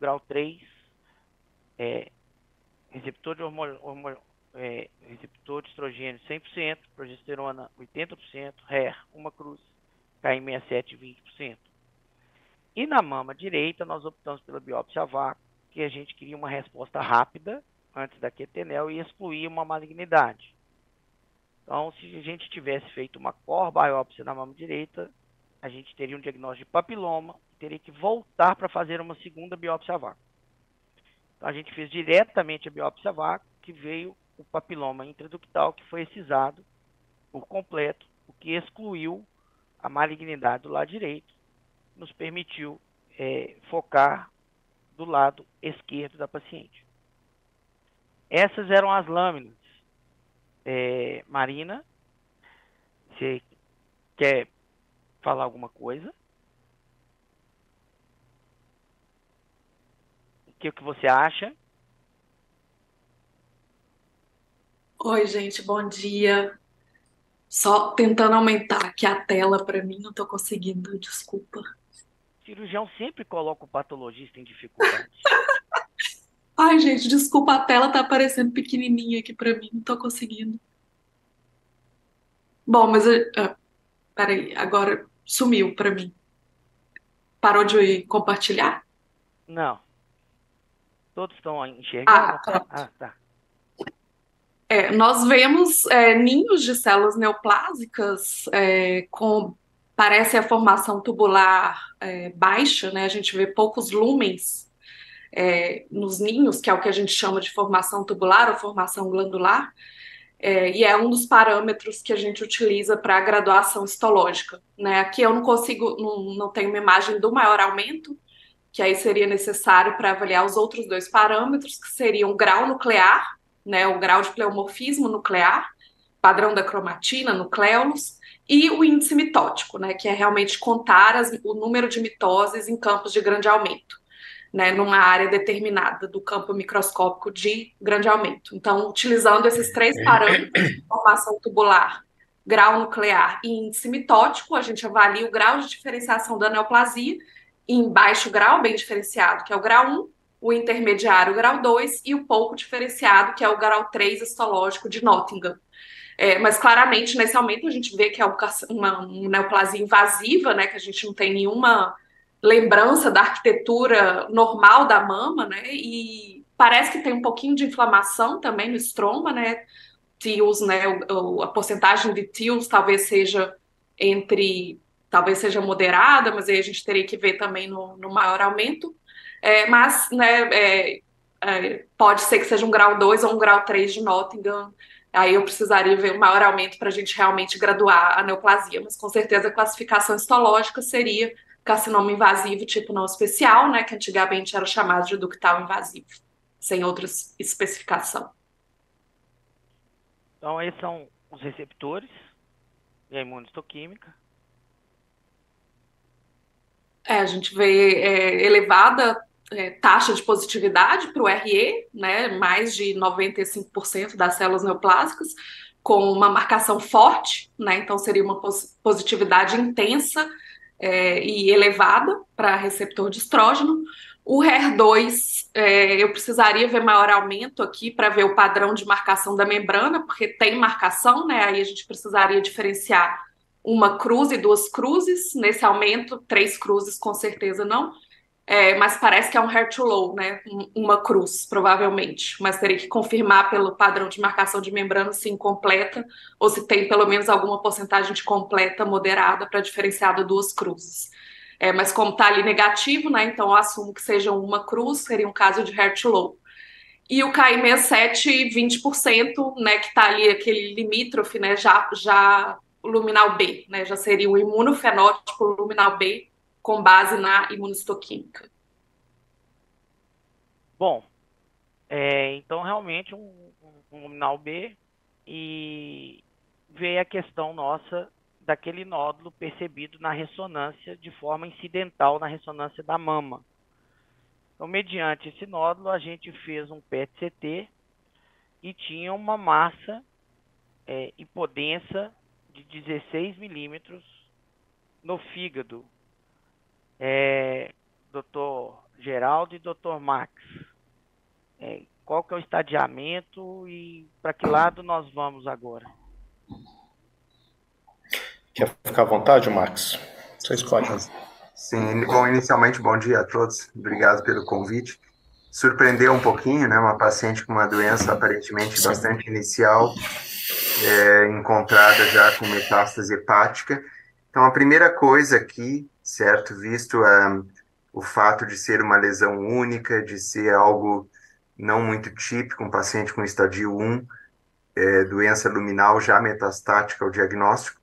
grau 3, receptor receptor de estrogênio 100%, progesterona 80%, HER, uma cruz, KM67 20%. E na mama direita, nós optamos pela biópsia a vácuo, que a gente queria uma resposta rápida antes da quetenel e excluir uma malignidade. Então, se a gente tivesse feito uma core biópsia na mama direita, a gente teria um diagnóstico de papiloma e teria que voltar para fazer uma segunda biópsia a vácuo. Então, a gente fez diretamente a biópsia a vácuo, que veio o papiloma intraductal, que foi excisado por completo, o que excluiu a malignidade do lado direito, nos permitiu focar do lado esquerdo da paciente. Essas eram as lâminas. Marina, você quer falar alguma coisa? O que você acha? Oi, gente, bom dia. Só tentando aumentar aqui a tela para mim, não tô conseguindo, desculpa. O cirurgião sempre coloca o patologista em dificuldade. Ai, gente, desculpa, a tela tá aparecendo pequenininha aqui para mim, não tô conseguindo. Bom, mas peraí, agora sumiu para mim. Parou de compartilhar? Não. Todos estão enxergando na Ah, tela? pronto. Ah, tá. Nós vemos ninhos de células neoplásicas com parece a formação tubular baixa, né? A gente vê poucos lúmens nos ninhos, que é o que a gente chama de formação tubular ou formação glandular, e é um dos parâmetros que a gente utiliza para a graduação histológica, né? Aqui eu não consigo, não tenho uma imagem do maior aumento, que aí seria necessário para avaliar os outros dois parâmetros, que seriam o grau nuclear, né, o grau de pleomorfismo nuclear, padrão da cromatina, nucleolos, e o índice mitótico, né, que é realmente contar o número de mitoses em campos de grande aumento, né, numa área determinada do campo microscópico de grande aumento. Então, utilizando esses três parâmetros, formação tubular, grau nuclear e índice mitótico, a gente avalia o grau de diferenciação da neoplasia em baixo grau, bem diferenciado, que é o grau 1, o intermediário, o grau 2, e o pouco diferenciado, que é o grau 3 histológico de Nottingham. Mas claramente nesse aumento a gente vê que é uma neoplasia invasiva, né, que a gente não tem nenhuma lembrança da arquitetura normal da mama, né, e parece que tem um pouquinho de inflamação também no estroma, né, TILs, né, a porcentagem de TILs talvez seja moderada, mas aí a gente teria que ver também no maior aumento, mas, né, pode ser que seja um grau 2 ou um grau 3 de Nottingham. Aí eu precisaria ver o maior aumento para a gente realmente graduar a neoplasia, mas com certeza a classificação histológica seria carcinoma invasivo tipo não especial, né, que antigamente era chamado de ductal invasivo, sem outra especificação. Então, esses são os receptores e a imunistoquímica. A gente vê elevada taxa de positividade para o RE, né, mais de 95% das células neoplásicas, com uma marcação forte, né, então seria uma positividade intensa e elevada para receptor de estrógeno. O HER2, eu precisaria ver maior aumento aqui para ver o padrão de marcação da membrana, porque tem marcação, né, aí a gente precisaria diferenciar uma cruz e duas cruzes, nesse aumento, três cruzes com certeza não, mas parece que é um hair to low, né? Uma cruz, provavelmente. Mas teria que confirmar pelo padrão de marcação de membrana se incompleta ou se tem pelo menos alguma porcentagem de completa moderada para diferenciar de duas cruzes. Mas como está ali negativo, né? Então eu assumo que seja uma cruz, seria um caso de hair to low. E o KI67, 20%, né, que está ali aquele limítrofe, né, já o luminal B, né, já seria o imunofenótipo luminal B com base na imunistoquímica. Bom, então realmente um luminal B e veio a questão nossa daquele nódulo percebido na ressonância de forma incidental na ressonância da mama. Então, mediante esse nódulo, a gente fez um PET-CT e tinha uma massa hipodensa de 16 milímetros no fígado doutor Geraldo e doutor Max. Qual que é o estadiamento e para que lado nós vamos agora? Quer ficar à vontade, Max? Você escolhe. Sim, bom, inicialmente, bom dia a todos. Obrigado pelo convite. Surpreendeu um pouquinho, né? Uma paciente com uma doença aparentemente bastante inicial, encontrada já com metástase hepática. Então, a primeira coisa aqui, certo, visto o fato de ser uma lesão única, de ser algo não muito típico, um paciente com estadio 1, doença luminal já metastática ao diagnóstico,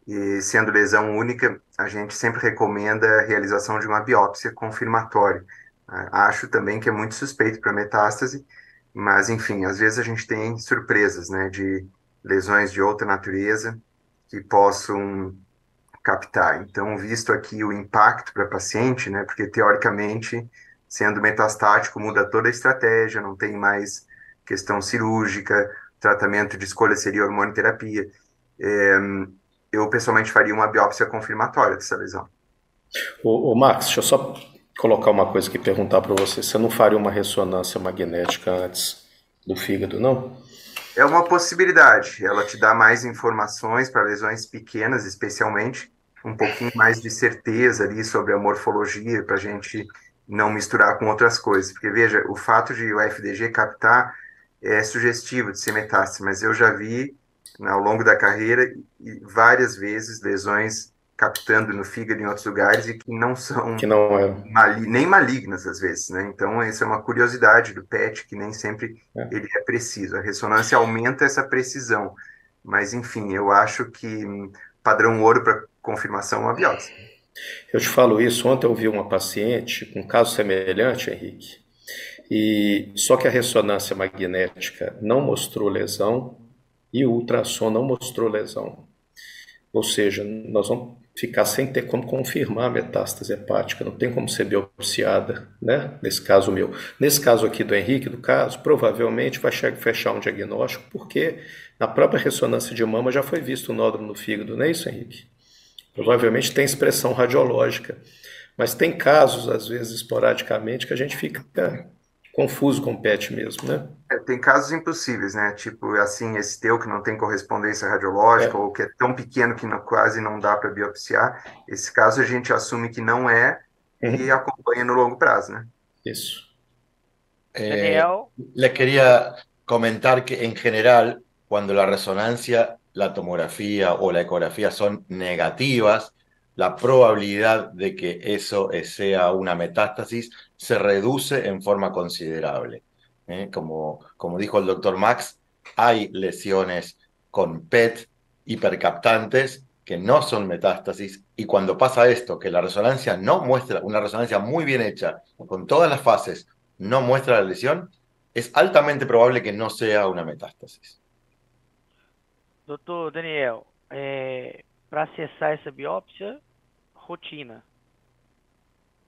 e sendo lesão única, a gente sempre recomenda a realização de uma biópsia confirmatória. Acho também que é muito suspeito para metástase, mas enfim, às vezes a gente tem surpresas, né, de lesões de outra natureza que possam captar. Então, visto aqui o impacto para a paciente, né, porque teoricamente, sendo metastático, muda toda a estratégia, não tem mais questão cirúrgica, tratamento de escolha seria hormonioterapia. Eu pessoalmente faria uma biópsia confirmatória dessa lesão. Ô Max, deixa eu só colocar uma coisa aqui e perguntar para você. Você não faria uma ressonância magnética antes do fígado, não? É uma possibilidade. Ela te dá mais informações para lesões pequenas, especialmente, um pouquinho mais de certeza ali sobre a morfologia, para a gente não misturar com outras coisas. Porque, veja, o fato de o FDG captar é sugestivo de ser metástase, mas eu já vi, ao longo da carreira, várias vezes lesões captando no fígado em outros lugares e que não são Que não é. nem malignas, às vezes, né? Então, essa é uma curiosidade do PET, que nem sempre ele é preciso. A ressonância aumenta essa precisão, mas, enfim, eu acho que padrão ouro para confirmação é uma biópsia. Eu te falo isso, ontem eu vi uma paciente com um caso semelhante, Henrique, e só que a ressonância magnética não mostrou lesão e o ultrassom não mostrou lesão. Ou seja, nós vamos ficar sem ter como confirmar a metástase hepática, não tem como ser biopsiada, né? Nesse caso meu. Nesse caso aqui do Henrique, do caso, provavelmente vai fechar um diagnóstico, porque na própria ressonância de mama já foi visto o nódulo no fígado, não é isso, Henrique? Provavelmente tem expressão radiológica, mas tem casos, às vezes, esporadicamente, que a gente fica confuso com o PET mesmo, né? Tem casos impossíveis, né? Tipo, assim, esse teu que não tem correspondência radiológica ou que é tão pequeno que quase não dá para biopsiar. Esse caso a gente assume que não é e acompanha no longo prazo, né? Isso. Daniel. Les quería comentar que en general, cuando la resonancia, la tomografía o la ecografía son negativas, la probabilidad de que eso sea una metástasis se reduce en forma considerable. Como dijo el doctor Max, hay lesiones con PET hipercaptantes que no son metástasis, y cuando pasa esto, que la resonancia no muestra, una resonancia muy bien hecha, con todas las fases, no muestra la lesión, es altamente probable que no sea una metástasis. Doutor Daniel, para acessar essa biópsia, rotina.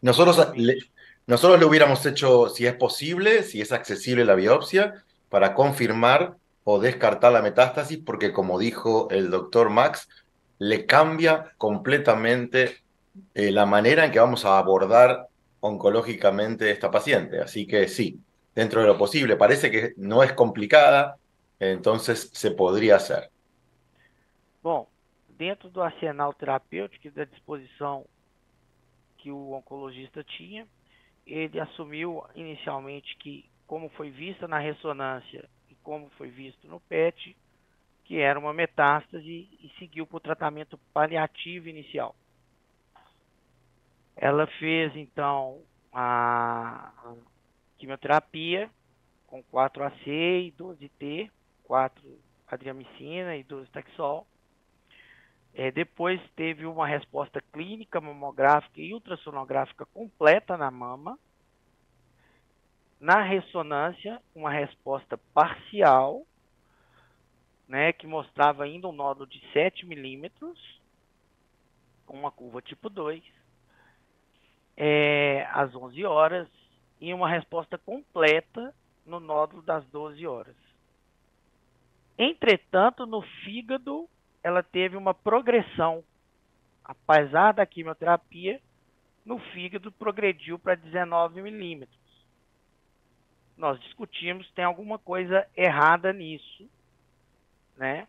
Nosotros le hubiéramos hecho, si es posible, si es accesible la biopsia, para confirmar o descartar la metástasis, porque como dijo el doctor Max, le cambia completamente la manera en que vamos a abordar oncológicamente esta paciente. Así que sí, dentro de lo posible, parece que no es complicada, entonces se podría hacer. Bom, dentro do arsenal terapêutico e da disposição que o oncologista tinha, ele assumiu inicialmente que, como foi vista na ressonância e como foi visto no PET, que era uma metástase e seguiu para o tratamento paliativo inicial. Ela fez, então, a quimioterapia com 4-AC e 12-T, 4-adriamicina e 12-taxol. Depois teve uma resposta clínica, mamográfica e ultrassonográfica completa na mama. Na ressonância, uma resposta parcial, né, que mostrava ainda um nódulo de 7 milímetros, com uma curva tipo 2, às 11 horas, e uma resposta completa no nódulo das 12 horas. Entretanto, no fígado, ela teve uma progressão, apesar da quimioterapia, no fígado progrediu para 19 milímetros. Nós discutimos, tem alguma coisa errada nisso, né?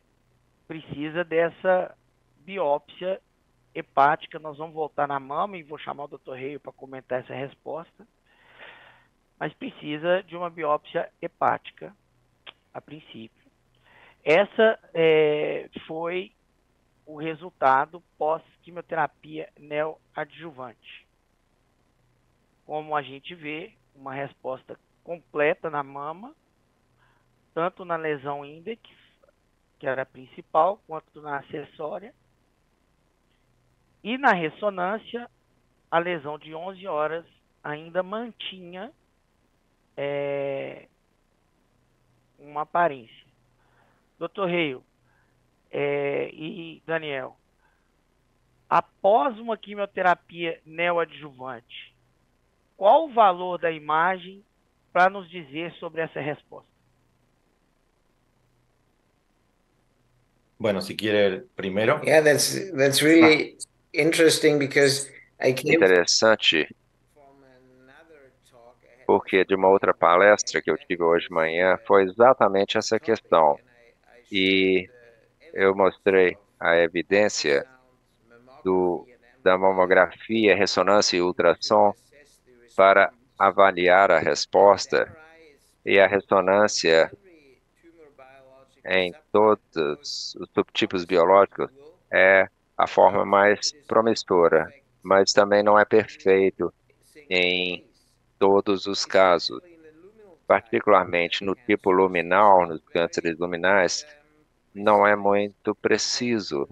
Precisa dessa biópsia hepática. Nós vamos voltar na mama e vou chamar o Dr. Reio para comentar essa resposta. Mas precisa de uma biópsia hepática, a princípio. Essa foi o resultado pós-quimioterapia neoadjuvante. Como a gente vê, uma resposta completa na mama, tanto na lesão index, que era a principal, quanto na acessória. E na ressonância, a lesão de 11 horas ainda mantinha uma aparência. Dr. Reio e Daniel, após uma quimioterapia neoadjuvante, qual o valor da imagem para nos dizer sobre essa resposta? Bueno, si quiere primero. Yeah, that's really interesting because I came Interessante, from another talk I had porque de uma outra palestra que eu tive hoje de manhã foi exatamente essa questão. E eu mostrei a evidência da mamografia, ressonância e ultrassom para avaliar a resposta, e a ressonância em todos os subtipos biológicos é a forma mais promissora, mas também não é perfeito em todos os casos, particularmente no tipo luminal, nos cânceres luminais, não é muito preciso,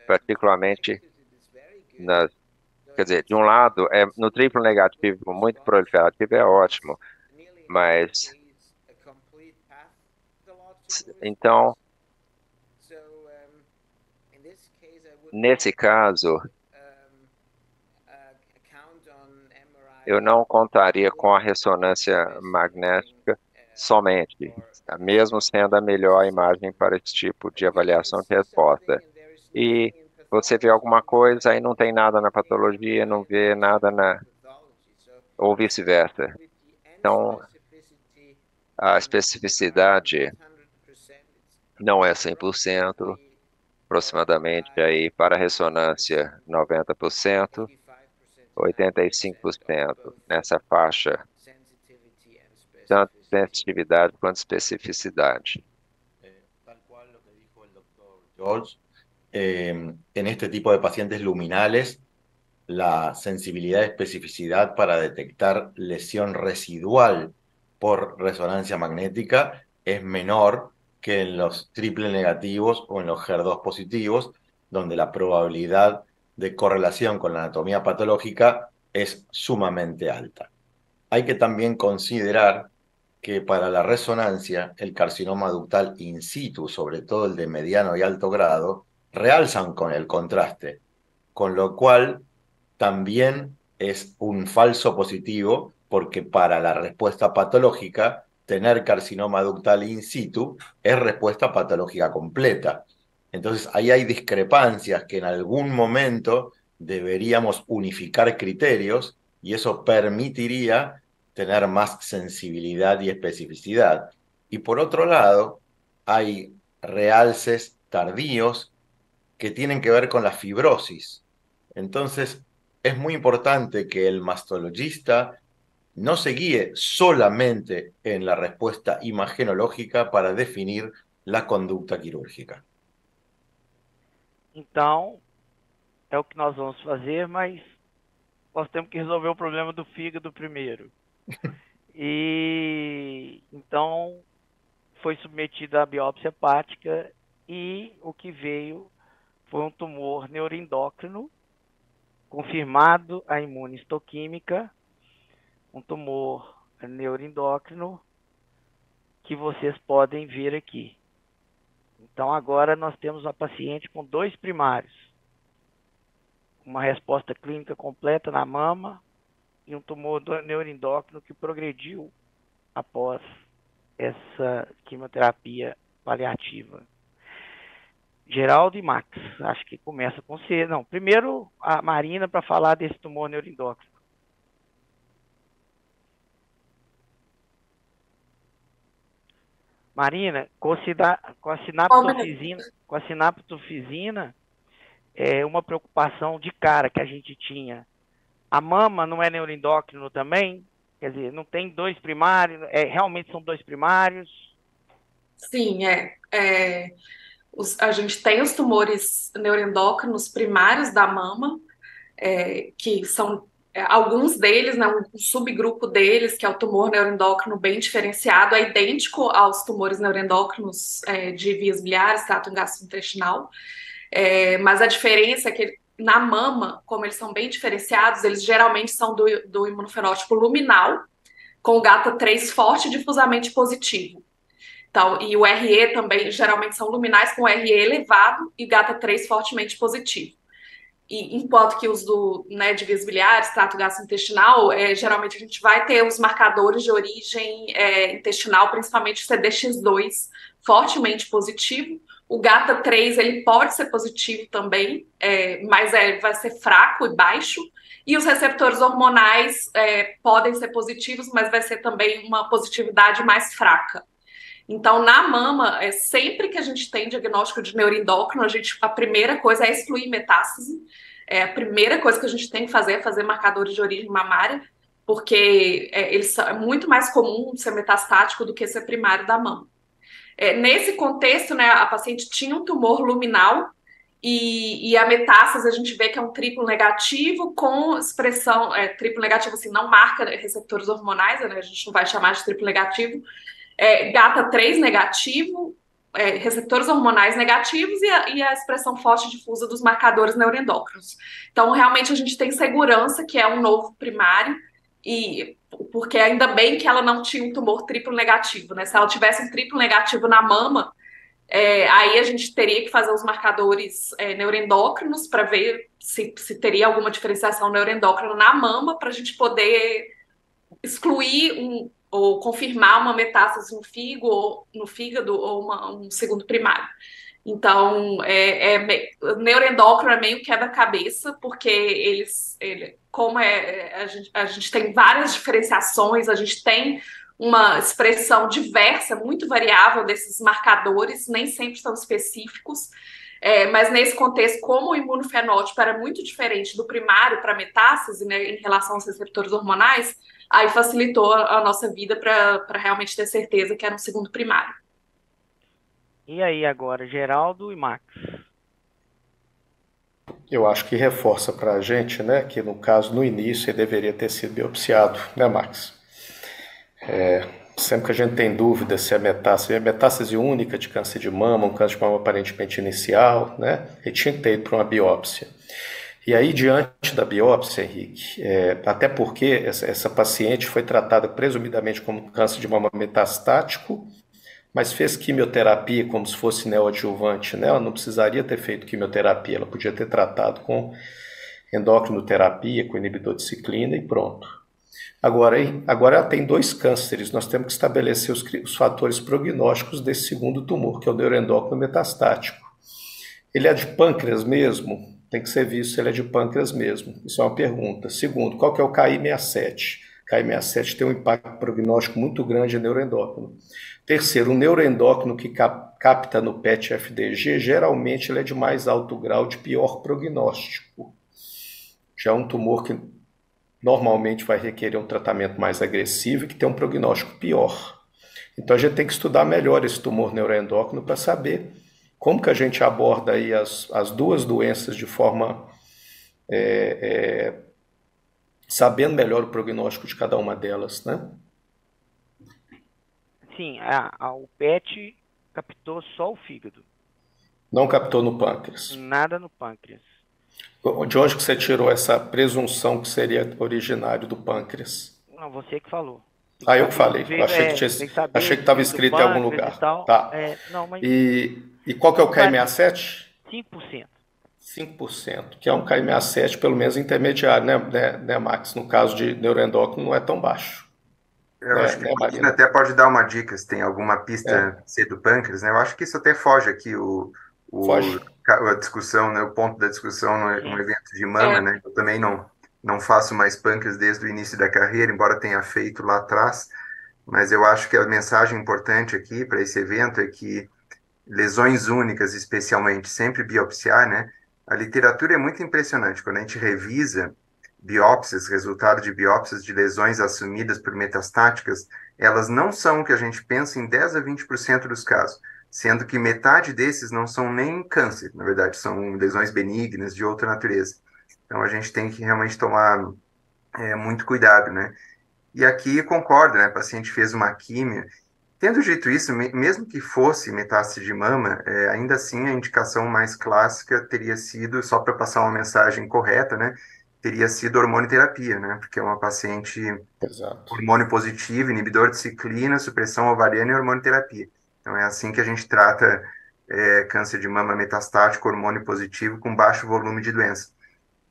particularmente quer dizer, de um lado, no triplo negativo muito proliferativo é ótimo, mas então, nesse caso, eu não contaria com a ressonância magnética somente, mesmo sendo a melhor imagem para esse tipo de avaliação de resposta. E você vê alguma coisa e não tem nada na patologia, não vê nada ou vice-versa. Então, a especificidade não é 100%, aproximadamente aí para a ressonância 90%, 85% nessa faixa, tanto sensitividade quanto especificidade. Tal cual lo que dijo el doctor George, en este tipo de pacientes luminales, la sensibilidad y especificidad para detectar lesión residual por resonancia magnética es menor que en los triple negativos o en los HER2 positivos, donde la probabilidad de correlación con la anatomía patológica es sumamente alta. Hay que también considerar que para la resonancia, el carcinoma ductal in situ, sobre todo el de mediano y alto grado, realzan con el contraste, con lo cual también es un falso positivo, porque para la respuesta patológica, tener carcinoma ductal in situ es respuesta patológica completa. Entonces, ahí hay discrepancias que en algún momento deberíamos unificar criterios y eso permitiría tener más sensibilidad y especificidad. Y por otro lado, hay realces tardíos que tienen que ver con la fibrosis. Entonces, es muy importante que el mastologista no se guíe solamente en la respuesta imagenológica para definir la conducta quirúrgica. Então, é o que nós vamos fazer, mas nós temos que resolver o problema do fígado primeiro. E então foi submetida à biópsia hepática e o que veio foi um tumor neuroendócrino, confirmado a imunistoquímica, um tumor neuroendócrino que vocês podem ver aqui. Então agora nós temos uma paciente com 2 primários, uma resposta clínica completa na mama e um tumor neuroendócrino que progrediu após essa quimioterapia paliativa. Geraldo e Max, acho que começa com C. Não, primeiro a Marina para falar desse tumor neuroendócrino. Marina, com a sinaptofisina é uma preocupação de cara que a gente tinha. A mama não é neuroendócrino também? Quer dizer, não tem dois primários? Realmente são dois primários? Sim, a gente tem os tumores neuroendócrinos primários da mama, que são alguns deles, né, um subgrupo deles, que é o tumor neuroendócrino bem diferenciado, é idêntico aos tumores neuroendócrinos de vias biliares, trato gastrointestinal, mas a diferença é que na mama, como eles são bem diferenciados, eles geralmente são do imunofenótipo luminal, com o GATA3 forte e difusamente positivo. Então, e o RE também, geralmente são luminais com RE elevado e GATA3 fortemente positivo. E enquanto que os de vias biliares, trato gastrointestinal, geralmente a gente vai ter os marcadores de origem intestinal, principalmente o CDX2, fortemente positivo. O GATA3, ele pode ser positivo também, mas vai ser fraco e baixo. E os receptores hormonais podem ser positivos, mas vai ser também uma positividade mais fraca. Então, na mama, sempre que a gente tem diagnóstico de neuroendócrino, a primeira coisa é excluir metástase. A primeira coisa que a gente tem que fazer é fazer marcadores de origem mamária, porque é muito mais comum ser metastático do que ser primário da mama. Nesse contexto, né, a paciente tinha um tumor luminal e a metástase a gente vê que é um triplo negativo com expressão, triplo negativo assim, não marca receptores hormonais, né, a gente não vai chamar de triplo negativo, GATA3 negativo, receptores hormonais negativos e a expressão forte e difusa dos marcadores neuroendócrinos. Então, realmente, a gente tem segurança que é um novo primário, porque ainda bem que ela não tinha um tumor triplo negativo, né? Se ela tivesse um triplo negativo na mama, aí a gente teria que fazer os marcadores neuroendócrinos para ver se teria alguma diferenciação neuroendócrina na mama, para a gente poder excluir ou confirmar uma metástase no fígado ou um segundo primário. Então, neuroendócrino é meio quebra-cabeça, porque como a gente tem várias diferenciações, a gente tem uma expressão diversa, muito variável desses marcadores, nem sempre são específicos, mas nesse contexto, como o imunofenótipo era muito diferente do primário para metástase, né, em relação aos receptores hormonais, aí facilitou a nossa vida para realmente ter certeza que era um segundo primário. E aí agora, Geraldo e Max? Eu acho que reforça para a gente, né, que no caso, no início, ele deveria ter sido biopsiado, né, Max? Sempre que a gente tem dúvida se é metástase única de câncer de mama, um câncer de mama aparentemente inicial, né, ele tinha que ter ido para uma biópsia. E aí, diante da biópsia, Henrique, até porque essa paciente foi tratada presumidamente como câncer de mama metastático, mas fez quimioterapia como se fosse neoadjuvante, né? Ela não precisaria ter feito quimioterapia, ela podia ter tratado com endocrinoterapia, com inibidor de ciclina e pronto. Agora ela tem dois cânceres, nós temos que estabelecer os fatores prognósticos desse segundo tumor, que é o neuroendócrino metastático. Ele é de pâncreas mesmo? Tem que ser visto se ele é de pâncreas mesmo. Isso é uma pergunta. Segundo, qual que é o KI67? KI67 tem um impacto prognóstico muito grande em neuroendócrino. Terceiro, o neuroendócrino que capta no PET-FDG, geralmente ele é de mais alto grau de pior prognóstico. Já é um tumor que normalmente vai requerer um tratamento mais agressivo e que tem um prognóstico pior. Então a gente tem que estudar melhor esse tumor neuroendócrino para saber como que a gente aborda aí as duas doenças de forma sabendo melhor o prognóstico de cada uma delas, né? Sim, o PET captou só o fígado. Não captou no pâncreas. Nada no pâncreas. De onde que você tirou essa presunção que seria originário do pâncreas? Não, você que falou. Eu que falei. Eu achei que estava escrito em algum lugar. Tá. Não, mas... E qual que é o KI67? 5%. 5%, que é um KI67 pelo menos intermediário, né, Max? No caso de neuroendócrino não é tão baixo. Eu acho que a até pode dar uma dica, se tem alguma pista C do pâncreas, né? Eu acho que isso até foge aqui, o Foge. a discussão, né, o ponto da discussão no evento de mama, né? Eu também não faço mais pâncreas desde o início da carreira, embora tenha feito lá atrás, mas eu acho que a mensagem importante aqui para esse evento é que lesões únicas, especialmente, sempre biopsiar, né? A literatura é muito impressionante. Quando a gente revisa biópsias, resultado de biópsias de lesões assumidas por metastáticas, elas não são o que a gente pensa em 10 a 20% dos casos, sendo que metade desses não são nem câncer, na verdade, são lesões benignas de outra natureza. Então a gente tem que realmente tomar muito cuidado, né? E aqui concordo, né? O paciente fez uma químio. Tendo dito isso, mesmo que fosse metástase de mama, ainda assim a indicação mais clássica teria sido, só para passar uma mensagem correta, né? Teria sido hormonioterapia, né? Porque é uma paciente Exato. hormônio positivo, inibidor de ciclina, supressão ovariana e hormonioterapia. Então é assim que a gente trata câncer de mama metastático, hormônio positivo, com baixo volume de doença.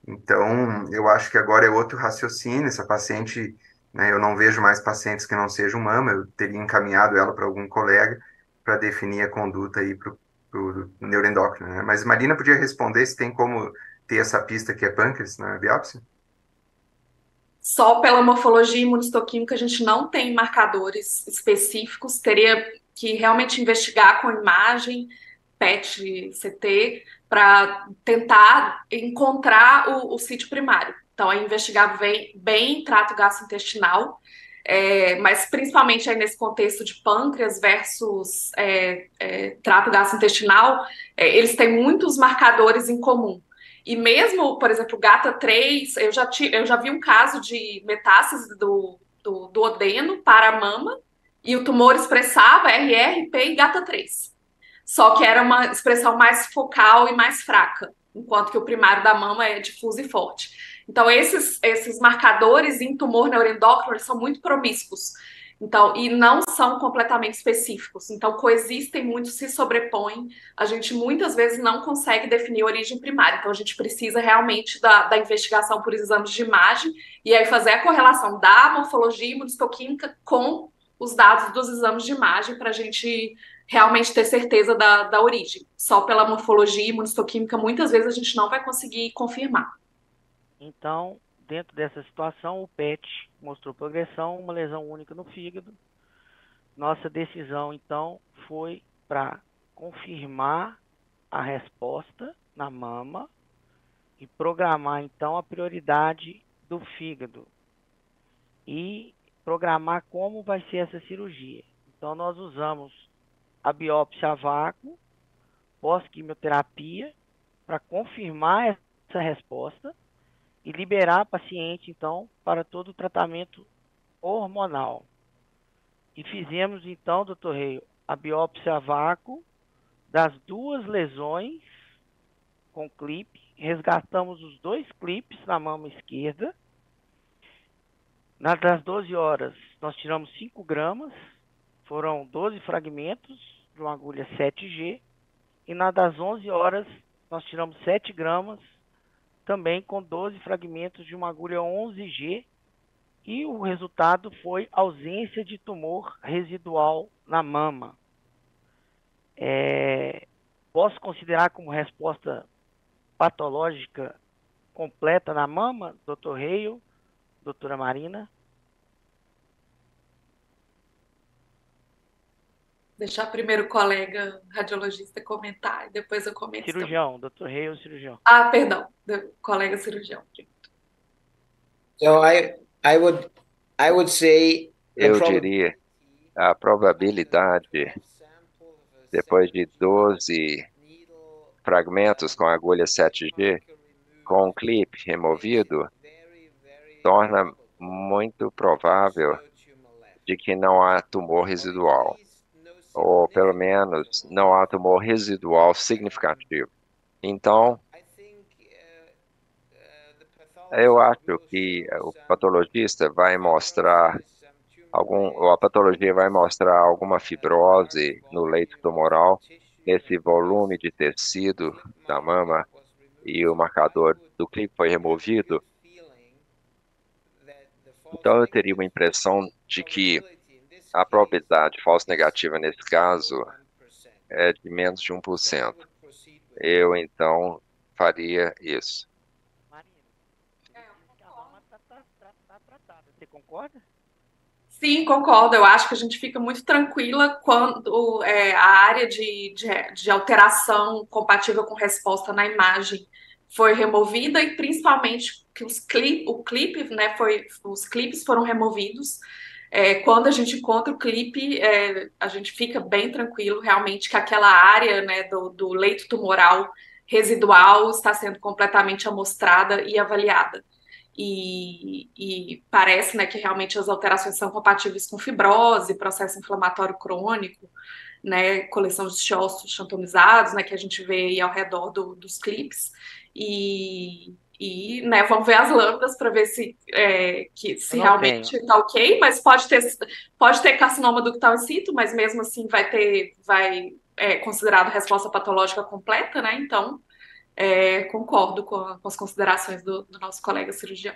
Então, eu acho que agora é outro raciocínio. Essa paciente, né, eu não vejo mais pacientes que não sejam mama, eu teria encaminhado ela para algum colega para definir a conduta aí para o neuroendócrino, né? Mas Marina podia responder se tem como ter essa pista que é pâncreas na biópsia? Só pela morfologia imunistoquímica a gente não tem marcadores específicos, teria que realmente investigar com imagem, PET, CT, para tentar encontrar o sítio primário. Então, é investigar bem trato gastrointestinal, mas principalmente aí nesse contexto de pâncreas versus trato gastrointestinal, eles têm muitos marcadores em comum. E mesmo, por exemplo, GATA3, eu já vi um caso de metástase do duodeno para a mama, e o tumor expressava RRP e GATA3. Só que era uma expressão mais focal e mais fraca, enquanto que o primário da mama é difuso e forte. Então, esses marcadores em tumor neuroendócrino são muito promíscuos. Então, e não são completamente específicos. Então, coexistem muito, se sobrepõem. A gente muitas vezes não consegue definir a origem primária. Então, a gente precisa realmente da investigação por exames de imagem e aí fazer a correlação da morfologia imunistoquímica com os dados dos exames de imagem para a gente realmente ter certeza da origem. Só pela morfologia imunistoquímica, muitas vezes a gente não vai conseguir confirmar. Então, dentro dessa situação, o PET mostrou progressão, uma lesão única no fígado. Nossa decisão, então, foi para confirmar a resposta na mama e programar, então, a prioridade do fígado e programar como vai ser essa cirurgia. Então, nós usamos a biópsia a vácuo, pós-quimioterapia, para confirmar essa resposta e liberar a paciente, então, para todo o tratamento hormonal. E fizemos, então, doutor Rei, a biópsia a vácuo das duas lesões com clipe. Resgatamos os 2 clipes na mama esquerda. Das 12 horas, nós tiramos 5 gramas. Foram 12 fragmentos de uma agulha 7G. E das 11 horas, nós tiramos 7 gramas, também com 12 fragmentos de uma agulha 11G, e o resultado foi ausência de tumor residual na mama. Posso considerar como resposta patológica completa na mama, Dr. Reio, doutora Marina? Deixar primeiro o colega radiologista comentar e depois eu comento. Cirurgião, Dr. Reio, cirurgião. Ah, perdão, colega cirurgião. So I would say Eu diria a probabilidade, depois de 12 fragmentos com agulha 7G, com um clipe removido, torna muito provável de que não há tumor residual, ou pelo menos não há tumor residual significativo. Então, eu acho que o patologista vai mostrar ou a patologia vai mostrar alguma fibrose no leito tumoral, nesse volume de tecido da mama, e o marcador do clipe foi removido. Então, eu teria uma impressão de que a probabilidade falso negativa nesse caso é de menos de 1%. eu então faria isso. Marina, a mama tá tratada. Você concorda? Sim, concordo. Eu acho que a gente fica muito tranquila quando a área de alteração compatível com resposta na imagem foi removida e principalmente que o clipe, né, os clipes foram removidos. Quando a gente encontra o clipe, a gente fica bem tranquilo, realmente, que aquela área, né, do leito tumoral residual está sendo completamente amostrada e avaliada. E parece, né, que realmente as alterações são compatíveis com fibrose, processo inflamatório crônico, né, coleção de osteócitos xantomizados, né, que a gente vê aí ao redor dos clipes. Né, vamos ver as lâmpadas para ver se Eu não tenho. realmente está ok, mas pode ter carcinoma ductal in situ, mas mesmo assim vai considerado resposta patológica completa, né? Então, concordo com as considerações do nosso colega cirurgião.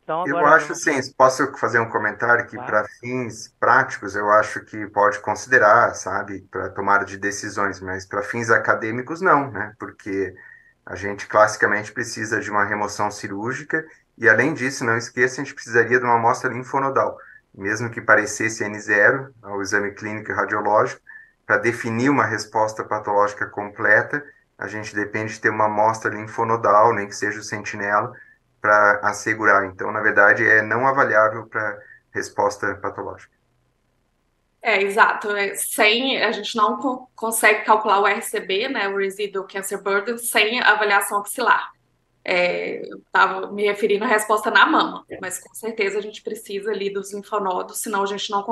Então Eu agora acho dando. assim, posso fazer um comentário que Claro. para fins práticos eu acho que pode considerar, sabe, para tomada de decisões, mas para fins acadêmicos não, né? Porque a gente classicamente precisa de uma remoção cirúrgica e além disso, não esqueça, a gente precisaria de uma amostra linfonodal, mesmo que parecesse N0 ao exame clínico e radiológico, para definir uma resposta patológica completa, a gente depende de ter uma amostra linfonodal, nem que seja o sentinela para assegurar. Então, na verdade, é não avaliável para resposta patológica. Exato. A gente não consegue calcular o RCB, né, o Residual Cancer Burden, sem avaliação axilar. Eu estava me referindo à resposta na mama, mas com certeza a gente precisa ali dos linfonodos, senão a gente não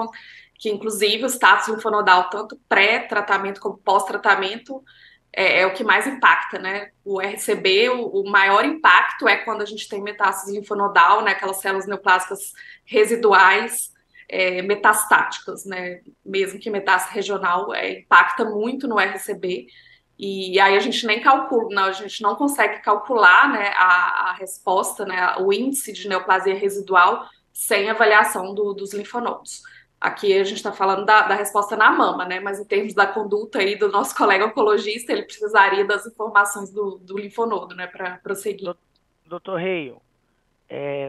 que inclusive o status linfonodal, tanto pré-tratamento como pós-tratamento, é o que mais impacta, né? O RCB, o maior impacto é quando a gente tem metástase linfonodal, né? Aquelas células neoplásicas residuais, metastáticas, né? Mesmo que metástase regional, impacta muito no RCB. E aí a gente nem calcula, não, a gente não consegue calcular, né, a resposta, né, o índice de neoplasia residual sem avaliação dos linfonodos. Aqui a gente está falando da resposta na mama, né? Mas em termos da conduta aí do nosso colega oncologista, ele precisaria das informações do linfonodo, né, para prosseguir. Doutor Reio,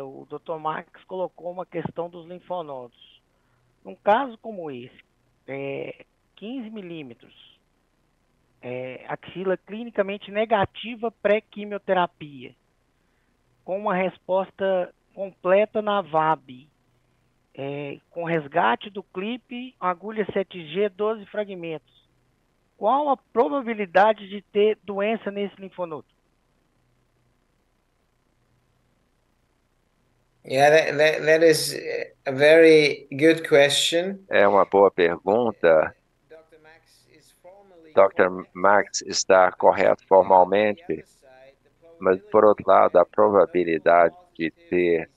o Dr. Marx colocou uma questão dos linfonodos. Num caso como esse, 15 milímetros, axila clinicamente negativa pré-quimioterapia, com uma resposta completa na VAB, com resgate do clipe, agulha 7G, 12 fragmentos. Qual a probabilidade de ter doença nesse linfonodo? Yeah, that is a very good question. É uma boa pergunta. Dr. Max está correto formalmente, mas por outro lado, a probabilidade de ter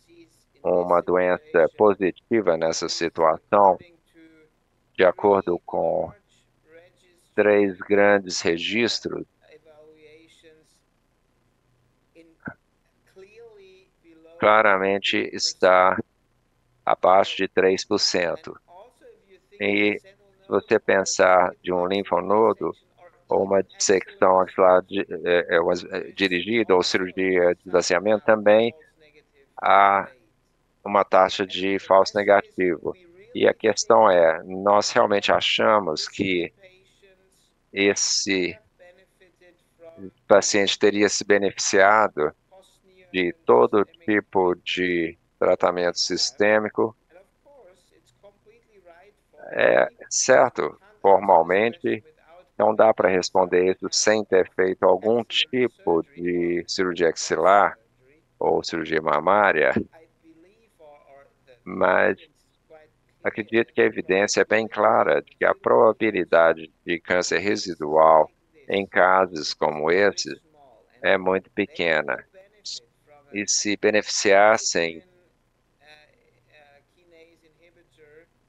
uma doença positiva nessa situação, de acordo com 3 grandes registros, claramente está abaixo de 3%. E se você pensar de um linfonodo ou uma dissecção axilar dirigida ou cirurgia de esvaziamento, também há uma taxa de falso negativo. E a questão é, nós realmente achamos que esse paciente teria se beneficiado de todo tipo de tratamento sistêmico? Certo, formalmente, não dá para responder isso sem ter feito algum tipo de cirurgia axilar ou cirurgia mamária, mas acredito que a evidência é bem clara de que a probabilidade de câncer residual em casos como esses é muito pequena. E se beneficiassem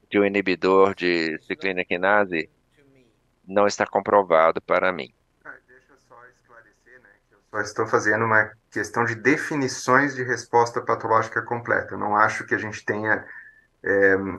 de um inibidor de ciclina quinase, não está comprovado para mim. Deixa eu só esclarecer, né, que eu só estou fazendo uma questão de definições de resposta patológica completa. Eu não acho que a gente tenha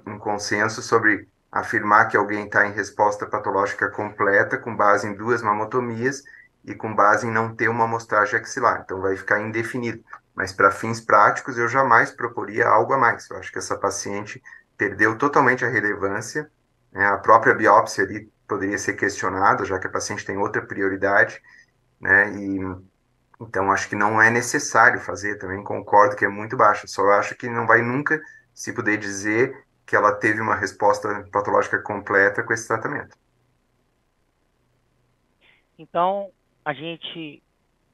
um consenso sobre afirmar que alguém está em resposta patológica completa com base em 2 mamotomias e com base em não ter uma amostragem axilar. Então, vai ficar indefinido. Mas para fins práticos, eu jamais proporia algo a mais. Eu acho que essa paciente perdeu totalmente a relevância, né? A própria biópsia ali poderia ser questionada, já que a paciente tem outra prioridade, né? E então acho que não é necessário fazer. Também concordo que é muito baixa. Só acho que não vai nunca se poder dizer que ela teve uma resposta patológica completa com esse tratamento. Então,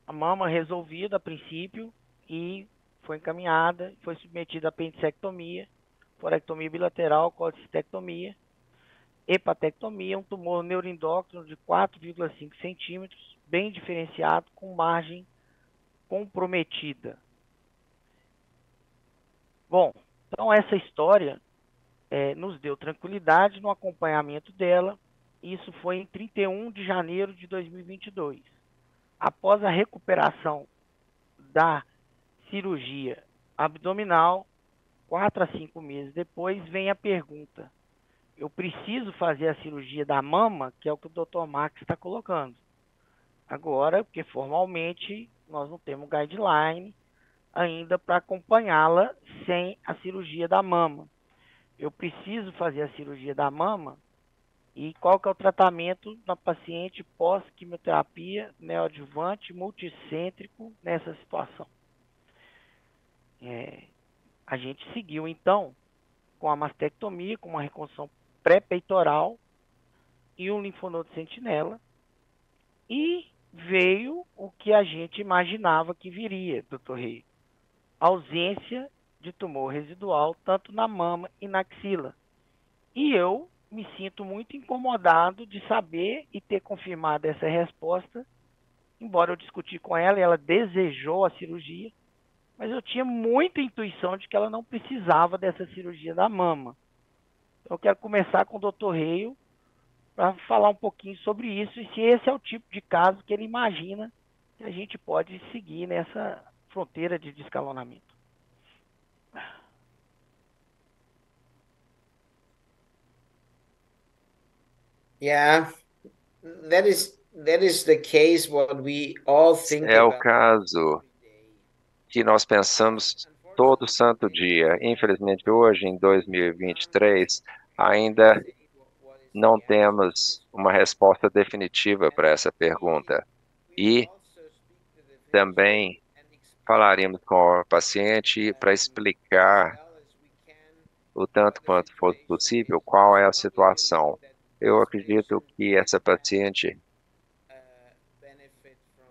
a mama resolvida a princípio e foi encaminhada, foi submetida a apendicectomia, forectomia bilateral, colecistectomia, hepatectomia, um tumor neuroendócrino de 4,5 centímetros, bem diferenciado, com margem comprometida. Bom, então essa história nos deu tranquilidade no acompanhamento dela. Isso foi em 31 de janeiro de 2022. Após a recuperação da cirurgia abdominal, 4 a 5 meses depois, vem a pergunta: eu preciso fazer a cirurgia da mama, que é o que o Dr. Max está colocando. Agora, porque formalmente nós não temos guideline ainda para acompanhá-la sem a cirurgia da mama. Eu preciso fazer a cirurgia da mama, e qual que é o tratamento da paciente pós-quimioterapia neoadjuvante multicêntrico nessa situação? A gente seguiu então com a mastectomia, com uma reconstrução pré-peitoral e um linfonodo sentinela, e veio o que a gente imaginava que viria, Dr. Rei: ausência de tumor residual tanto na mama e na axila. E eu me sinto muito incomodado de saber e ter confirmado essa resposta, embora eu discuti com ela e ela desejou a cirurgia, mas eu tinha muita intuição de que ela não precisava dessa cirurgia da mama. Então eu quero começar com o Dr. Reio para falar um pouquinho sobre isso e se esse é o tipo de caso que ele imagina que a gente pode seguir nessa fronteira de descalonamento. Yeah, that is the case what we all think É o about. caso que nós pensamos todo santo dia. Infelizmente, hoje, em 2023, ainda não temos uma resposta definitiva para essa pergunta. E também falaremos com o paciente para explicar o tanto quanto for possível qual é a situação. Eu acredito que essa paciente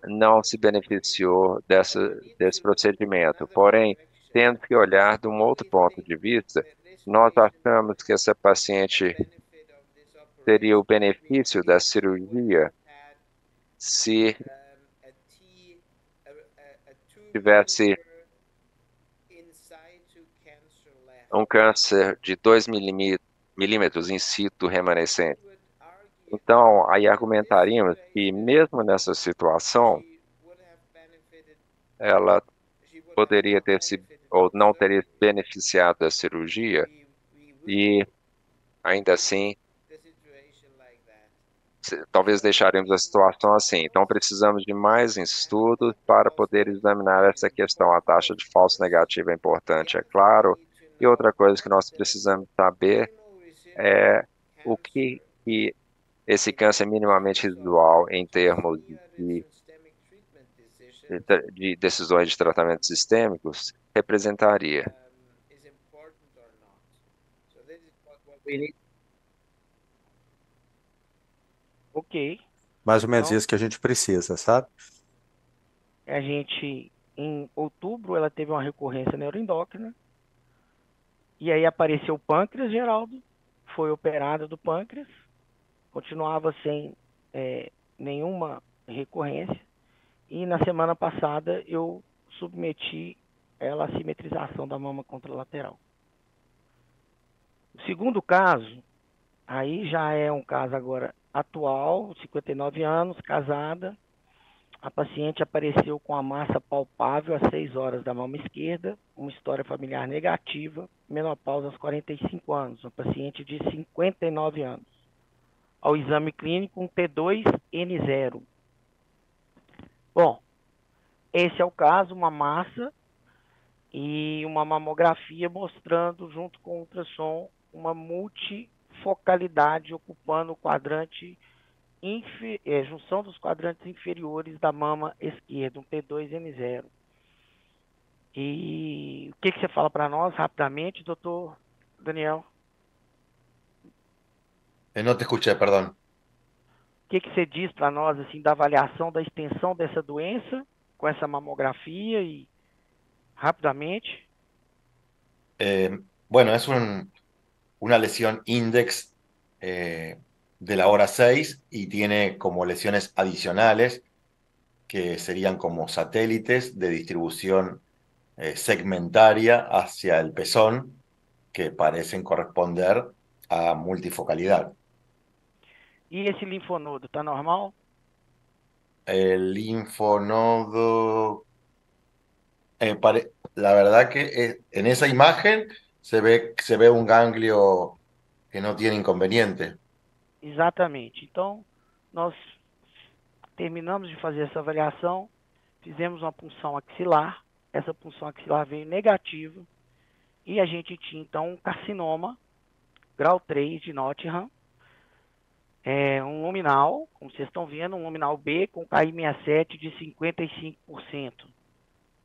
não se beneficiou desse procedimento. Porém, tendo que olhar de um outro ponto de vista, nós achamos que essa paciente teria o benefício da cirurgia se tivesse um câncer de 2 milímetros in situ remanescente. Então, aí argumentaríamos que mesmo nessa situação, ela poderia ter se ou não teria beneficiado da cirurgia e ainda assim talvez deixaremos a situação assim. Então precisamos de mais estudos para poder examinar essa questão. A taxa de falso negativo é importante, é claro. E outra coisa que nós precisamos saber é o que esse câncer minimamente residual em termos de decisões de tratamento sistêmicos representaria. Ok. Mais ou menos Então, isso que a gente precisa, sabe? em outubro, ela teve uma recorrência neuroendócrina, e aí apareceu o pâncreas, Geraldo, foi operada do pâncreas, continuava sem nenhuma recorrência, e na semana passada eu submeti ela à simetrização da mama contralateral. O segundo caso, aí já é um caso agora atual, 59 anos, casada. A paciente apareceu com a massa palpável às 6 horas da mama esquerda, uma história familiar negativa, menopausa aos 45 anos, uma paciente de 59 anos. Ao exame clínico, um T2N0. Bom, esse é o caso, uma massa e uma mamografia mostrando, junto com o ultrassom, uma multifocalidade ocupando o quadrante, junção dos quadrantes inferiores da mama esquerda, um T2N0. E o que você fala para nós, rapidamente, doutor Daniel? No te escuché, perdón. O que você diz para nós, assim, da avaliação da extensão dessa doença com essa mamografia e rapidamente? Bueno, es una lesión index de la hora 6 y tiene como lesiones adicionales que serían como satélites de distribución segmentaria hacia el pezón que parecen corresponder a multifocalidad. E esse linfonodo, tá normal? El linfonodo, la verdad que en esa imagen se ve un ganglio que no tiene inconveniente. Exatamente. Então, nós terminamos de fazer essa avaliação, fizemos uma punção axilar, essa punção axilar veio negativa, e a gente tinha, então, um carcinoma, grau 3 de Nottingham, um luminal, como vocês estão vendo, um luminal B com KI67 de 55%.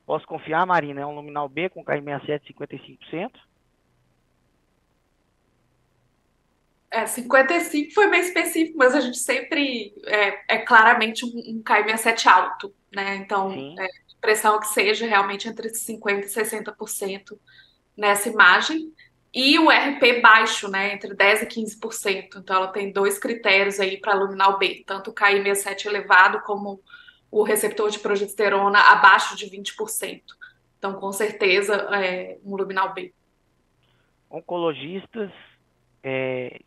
Posso confiar, Marina? É um luminal B com KI67 de 55%? 55 foi meio específico, mas a gente sempre é claramente um KM7 alto, né? Então, a impressão é que seja realmente entre 50% e 60% nessa imagem. E o RP baixo, né? Entre 10% e 15%. Então, ela tem dois critérios aí para luminal B, tanto o KI67 elevado como o receptor de progesterona abaixo de 20%. Então, com certeza, um luminal B. Oncologistas,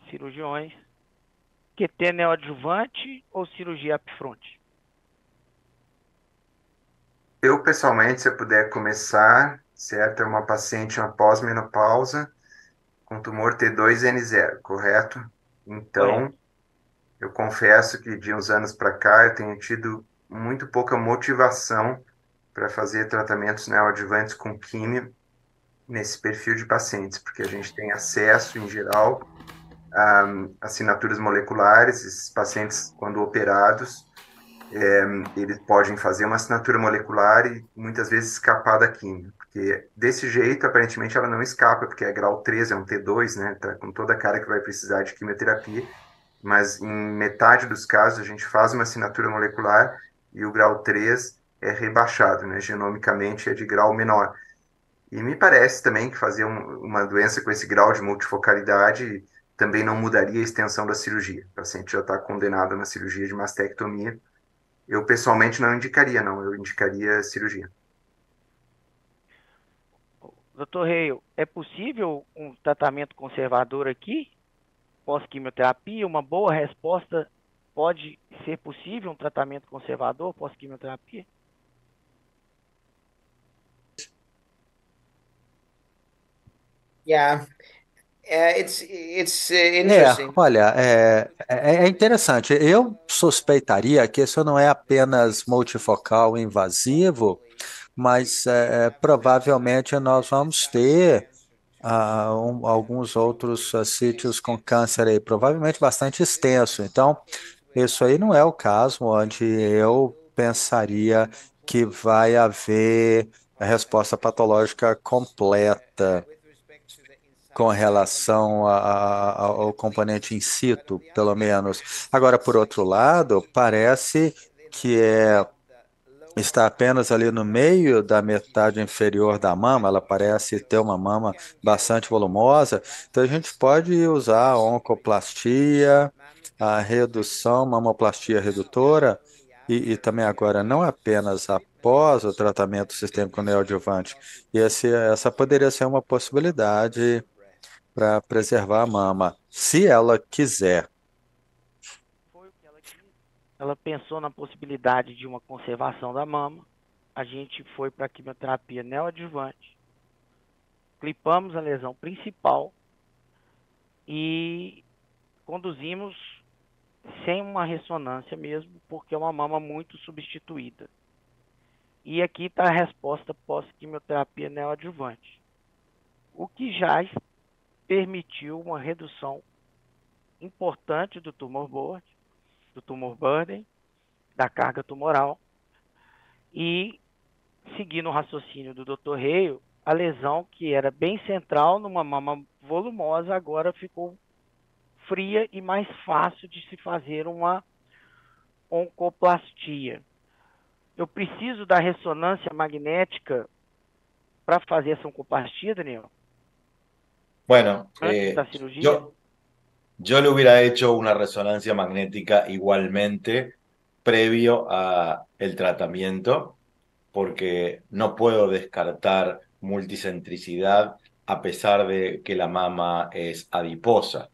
cirurgiões, QT neoadjuvante ou cirurgia upfront? Eu, pessoalmente, se eu puder começar, certo? É uma paciente após menopausa com tumor T2N0, correto? Então, Correto. eu confesso que de uns anos para cá eu tenho tido muito pouca motivação para fazer tratamentos neoadjuvantes com químio nesse perfil de pacientes, porque a gente tem acesso, em geral, a assinaturas moleculares. Esses pacientes, quando operados, eles podem fazer uma assinatura molecular e muitas vezes escapar da químio, porque desse jeito, aparentemente, ela não escapa, porque é grau 3, é um T2, né? Tá com toda a cara que vai precisar de quimioterapia, mas em metade dos casos a gente faz uma assinatura molecular e o grau 3 é rebaixado, né? Genomicamente é de grau menor. E me parece também que fazer uma doença com esse grau de multifocalidade também não mudaria a extensão da cirurgia. O paciente já está condenado a uma cirurgia de mastectomia. Eu, pessoalmente, não indicaria, não. Eu indicaria cirurgia. Doutor Reio, é possível um tratamento conservador aqui? Pós-quimioterapia, uma boa resposta pode ser possível um tratamento conservador pós-quimioterapia? Yeah. It's interesting. Olha, é interessante. Eu suspeitaria que isso não é apenas multifocal invasivo, mas provavelmente nós vamos ter alguns outros sítios com câncer aí, provavelmente bastante extenso. Então, isso aí não é o caso onde eu pensaria que vai haver a resposta patológica completa com relação ao componente in situ, pelo menos. Agora, por outro lado, parece que está apenas ali no meio da metade inferior da mama, ela parece ter uma mama bastante volumosa, então a gente pode usar a oncoplastia, a redução, mamoplastia redutora, e também agora não apenas após o tratamento sistêmico neoadjuvante. E essa poderia ser uma possibilidade para preservar a mama, se ela quiser. Foi o que ela quis. Ela pensou na possibilidade de uma conservação da mama. A gente foi para a quimioterapia neoadjuvante. Clipamos a lesão principal e conduzimos sem uma ressonância mesmo, porque é uma mama muito substituída. E aqui está a resposta pós-quimioterapia neoadjuvante, o que já permitiu uma redução importante do tumor burden, da carga tumoral, e, seguindo o raciocínio do Dr. Reio, a lesão que era bem central numa mama volumosa agora ficou fria e mais fácil de se fazer uma oncoplastia. Eu preciso da ressonância magnética para fazer essa oncoplastia, Daniel? Bueno, Antes da cirurgia? yo le hubiera hecho una resonancia magnética igualmente previo a el tratamiento, porque no puedo descartar multicentricidad a pesar de que la mama es adiposa.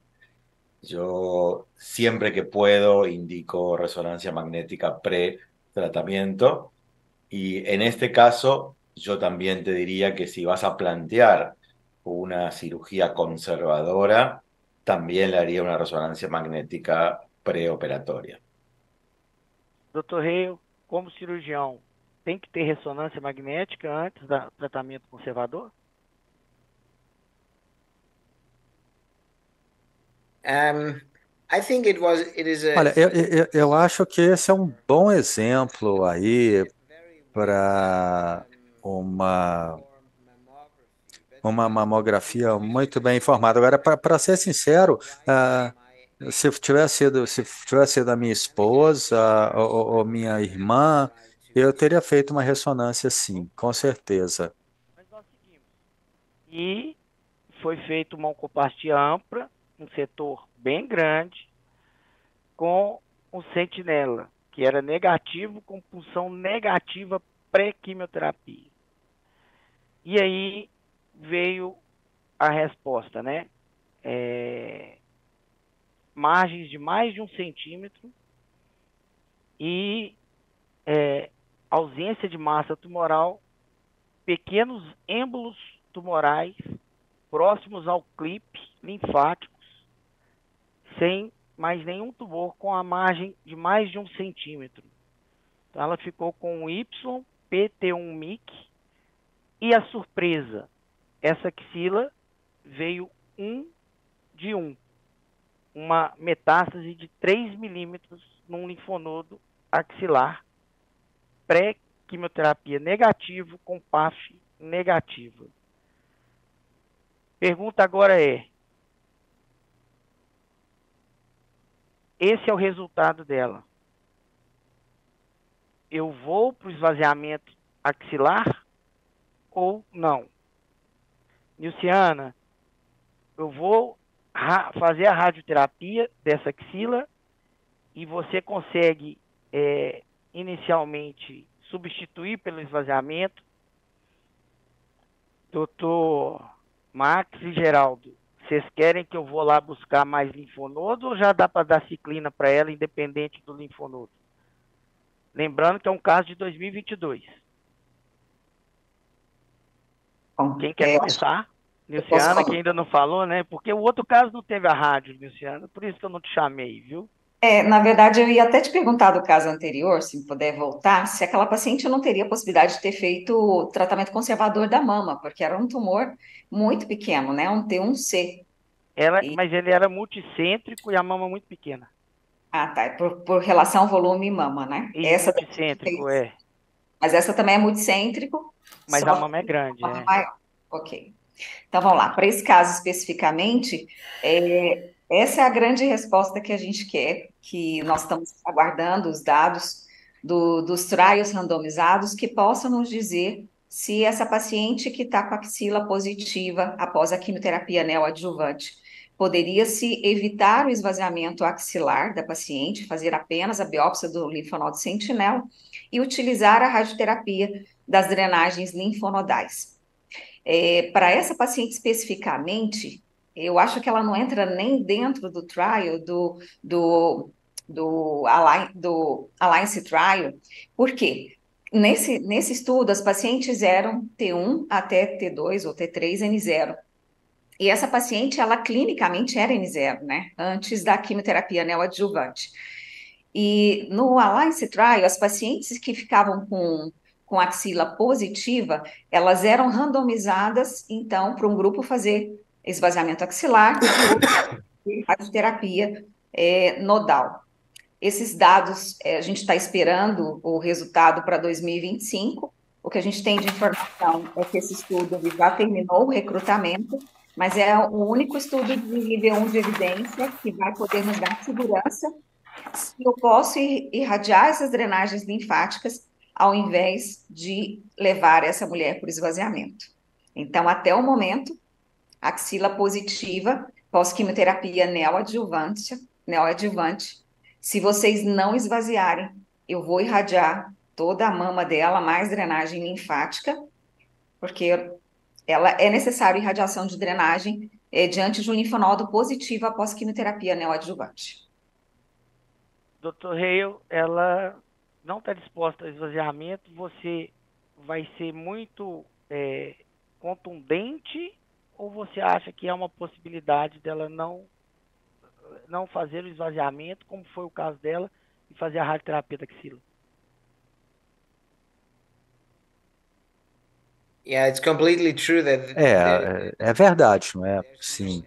Yo siempre que puedo indico resonancia magnética pre-tratamiento, y en este caso yo también te diría que si vas a plantear una cirugía conservadora, también le haría una resonancia magnética preoperatoria. Dr. Reio, como cirurgião, tem que ter ressonância magnética antes do tratamento conservador? I think it is a Olha, eu acho que esse é um bom exemplo aí para uma mamografia muito bem informada. Agora, para ser sincero, se tivesse sido a minha esposa ou minha irmã, eu teria feito uma ressonância sim, com certeza. Mas nós seguimos. E foi feita uma oncoplastia ampla, um setor bem grande, com um sentinela, que era negativo, com punção negativa pré-quimioterapia. E aí veio a resposta, né? Margens de mais de 1 centímetro e ausência de massa tumoral, pequenos êmbolos tumorais próximos ao clipe linfáticos, sem mais nenhum tumor com a margem de mais de 1 centímetro. Então ela ficou com um YPT1-MIC e a surpresa, essa axila veio 1 de 1, uma metástase de 3 milímetros num linfonodo axilar, pré-quimioterapia negativo com PAF negativa. Pergunta agora esse é o resultado dela. Eu vou para o esvaziamento axilar ou não? Nilciana, eu vou fazer a radioterapia dessa axila e você consegue inicialmente substituir pelo esvaziamento. Doutor Max e Geraldo, vocês querem que eu vou lá buscar mais linfonodo ou já dá para dar ciclina para ela independente do linfonodo? Lembrando que é um caso de 2022. Bom, quem quer começar? Nilciana, que ainda não falou, né? Porque o outro caso não teve a rádio, Nilciana, por isso que eu não te chamei, viu? Na verdade, eu ia até te perguntar do caso anterior, se puder voltar, se aquela paciente não teria possibilidade de ter feito o tratamento conservador da mama, porque era um tumor muito pequeno, né? Um T1C. Mas ele era multicêntrico e a mama muito pequena. Ah, tá. Por relação volume mama, né? E essa multicêntrico, Mas essa também é multicêntrico. Mas a mama é grande, maior. Ok. Então, vamos lá. Para esse caso especificamente, essa é a grande resposta que a gente quer, que nós estamos aguardando os dados dos trials randomizados que possam nos dizer se essa paciente que está com a axila positiva após a quimioterapia neoadjuvante poderia-se evitar o esvaziamento axilar da paciente, fazer apenas a biópsia do linfonodo sentinela e utilizar a radioterapia das drenagens linfonodais. Para essa paciente especificamente, eu acho que ela não entra nem dentro do trial do Alliance Trial. Por quê? Nesse estudo, as pacientes eram T1 até T2 ou T3 N0. E essa paciente, ela clinicamente era N0, né? Antes da quimioterapia neoadjuvante. E no Alliance Trial, as pacientes que ficavam com com axila positiva, elas eram randomizadas, então, para um grupo fazer esvaziamento axilar e outro fazer radioterapia nodal. Esses dados, a gente está esperando o resultado para 2025. O que a gente tem de informação é que esse estudo ele já terminou o recrutamento, mas é o único estudo de nível 1 de evidência que vai poder nos dar segurança se eu posso irradiar essas drenagens linfáticas ao invés de levar essa mulher para o esvaziamento. Então, até o momento, axila positiva, pós-quimioterapia neoadjuvante. Se vocês não esvaziarem, eu vou irradiar toda a mama dela, mais drenagem linfática, porque ela é necessário irradiação de drenagem diante de um linfonodo positivo após quimioterapia neoadjuvante. Dr. Hale, ela não está disposta ao esvaziamento, você vai ser muito contundente ou você acha que há uma possibilidade dela não fazer o esvaziamento, como foi o caso dela, e fazer a radioterapia da axila? Yeah, it's completely true that É verdade, não é? Sim.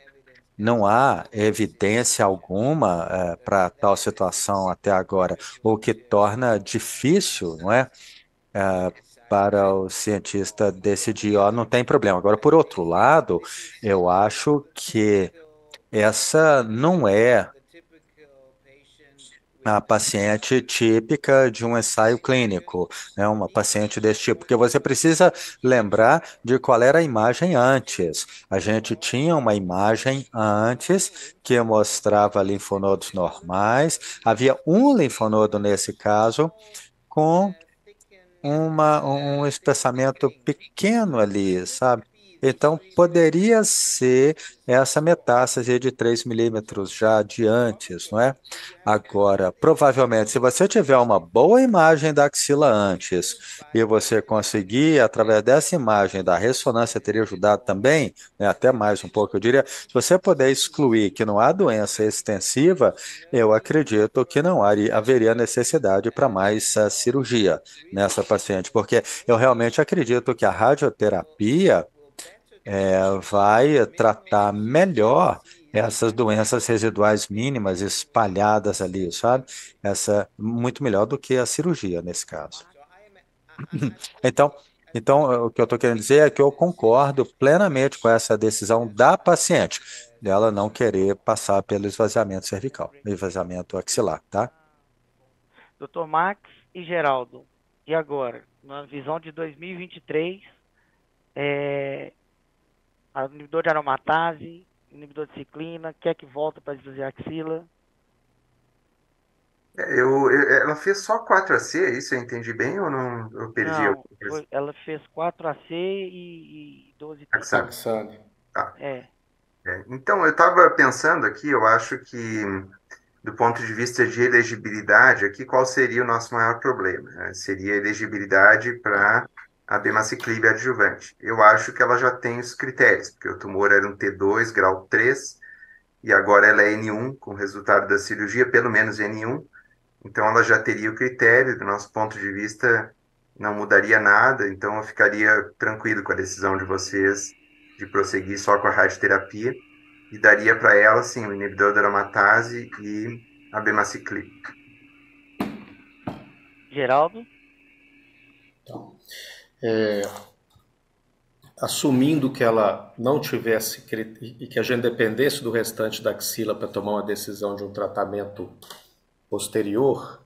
Não há evidência alguma para tal situação até agora, o que torna difícil, não é? Para o cientista decidir, ó, não tem problema. Agora, por outro lado, eu acho que essa não é a paciente típica de um ensaio clínico, né? Uma paciente desse tipo, porque você precisa lembrar de qual era a imagem antes. A gente tinha uma imagem antes que mostrava linfonodos normais, havia um linfonodo nesse caso com um espessamento pequeno ali, sabe? Então, poderia ser essa metástase de 3 milímetros já de antes, não é? Agora, provavelmente, se você tiver uma boa imagem da axila antes e você conseguir, através dessa imagem da ressonância, teria ajudado também, né, até mais um pouco, eu diria, se você puder excluir que não há doença extensiva, eu acredito que não haveria necessidade para mais cirurgia nessa paciente, porque eu realmente acredito que a radioterapia vai tratar melhor essas doenças residuais mínimas espalhadas ali, sabe? Muito melhor do que a cirurgia nesse caso. Então, o que eu estou querendo dizer é que eu concordo plenamente com essa decisão da paciente, dela não querer passar pelo esvaziamento cervical, esvaziamento axilar, tá? Dr. Max e Geraldo, e agora? Na visão de 2023, inibidor de aromatase, inibidor de ciclina, o que é que volta para esvaziar a axila? Ela fez só 4AC, isso eu entendi bem ou não? Eu perdi Não, alguma coisa? ela fez 4AC e 12 T. Taxane. Tá. É. Então, eu estava pensando aqui, eu acho que, do ponto de vista de elegibilidade, aqui, qual seria o nosso maior problema? Seria a elegibilidade para a abemaciclib adjuvante. Eu acho que ela já tem os critérios, porque o tumor era um T2, grau 3, e agora ela é N1, com o resultado da cirurgia, pelo menos N1. Então, ela já teria o critério, do nosso ponto de vista, não mudaria nada, então eu ficaria tranquilo com a decisão de vocês de prosseguir só com a radioterapia, e daria para ela, sim, o inibidor da aromatase e a abemaciclib. Geraldo? Então, assumindo que ela não tivesse, e que a gente dependesse do restante da axila para tomar uma decisão de um tratamento posterior,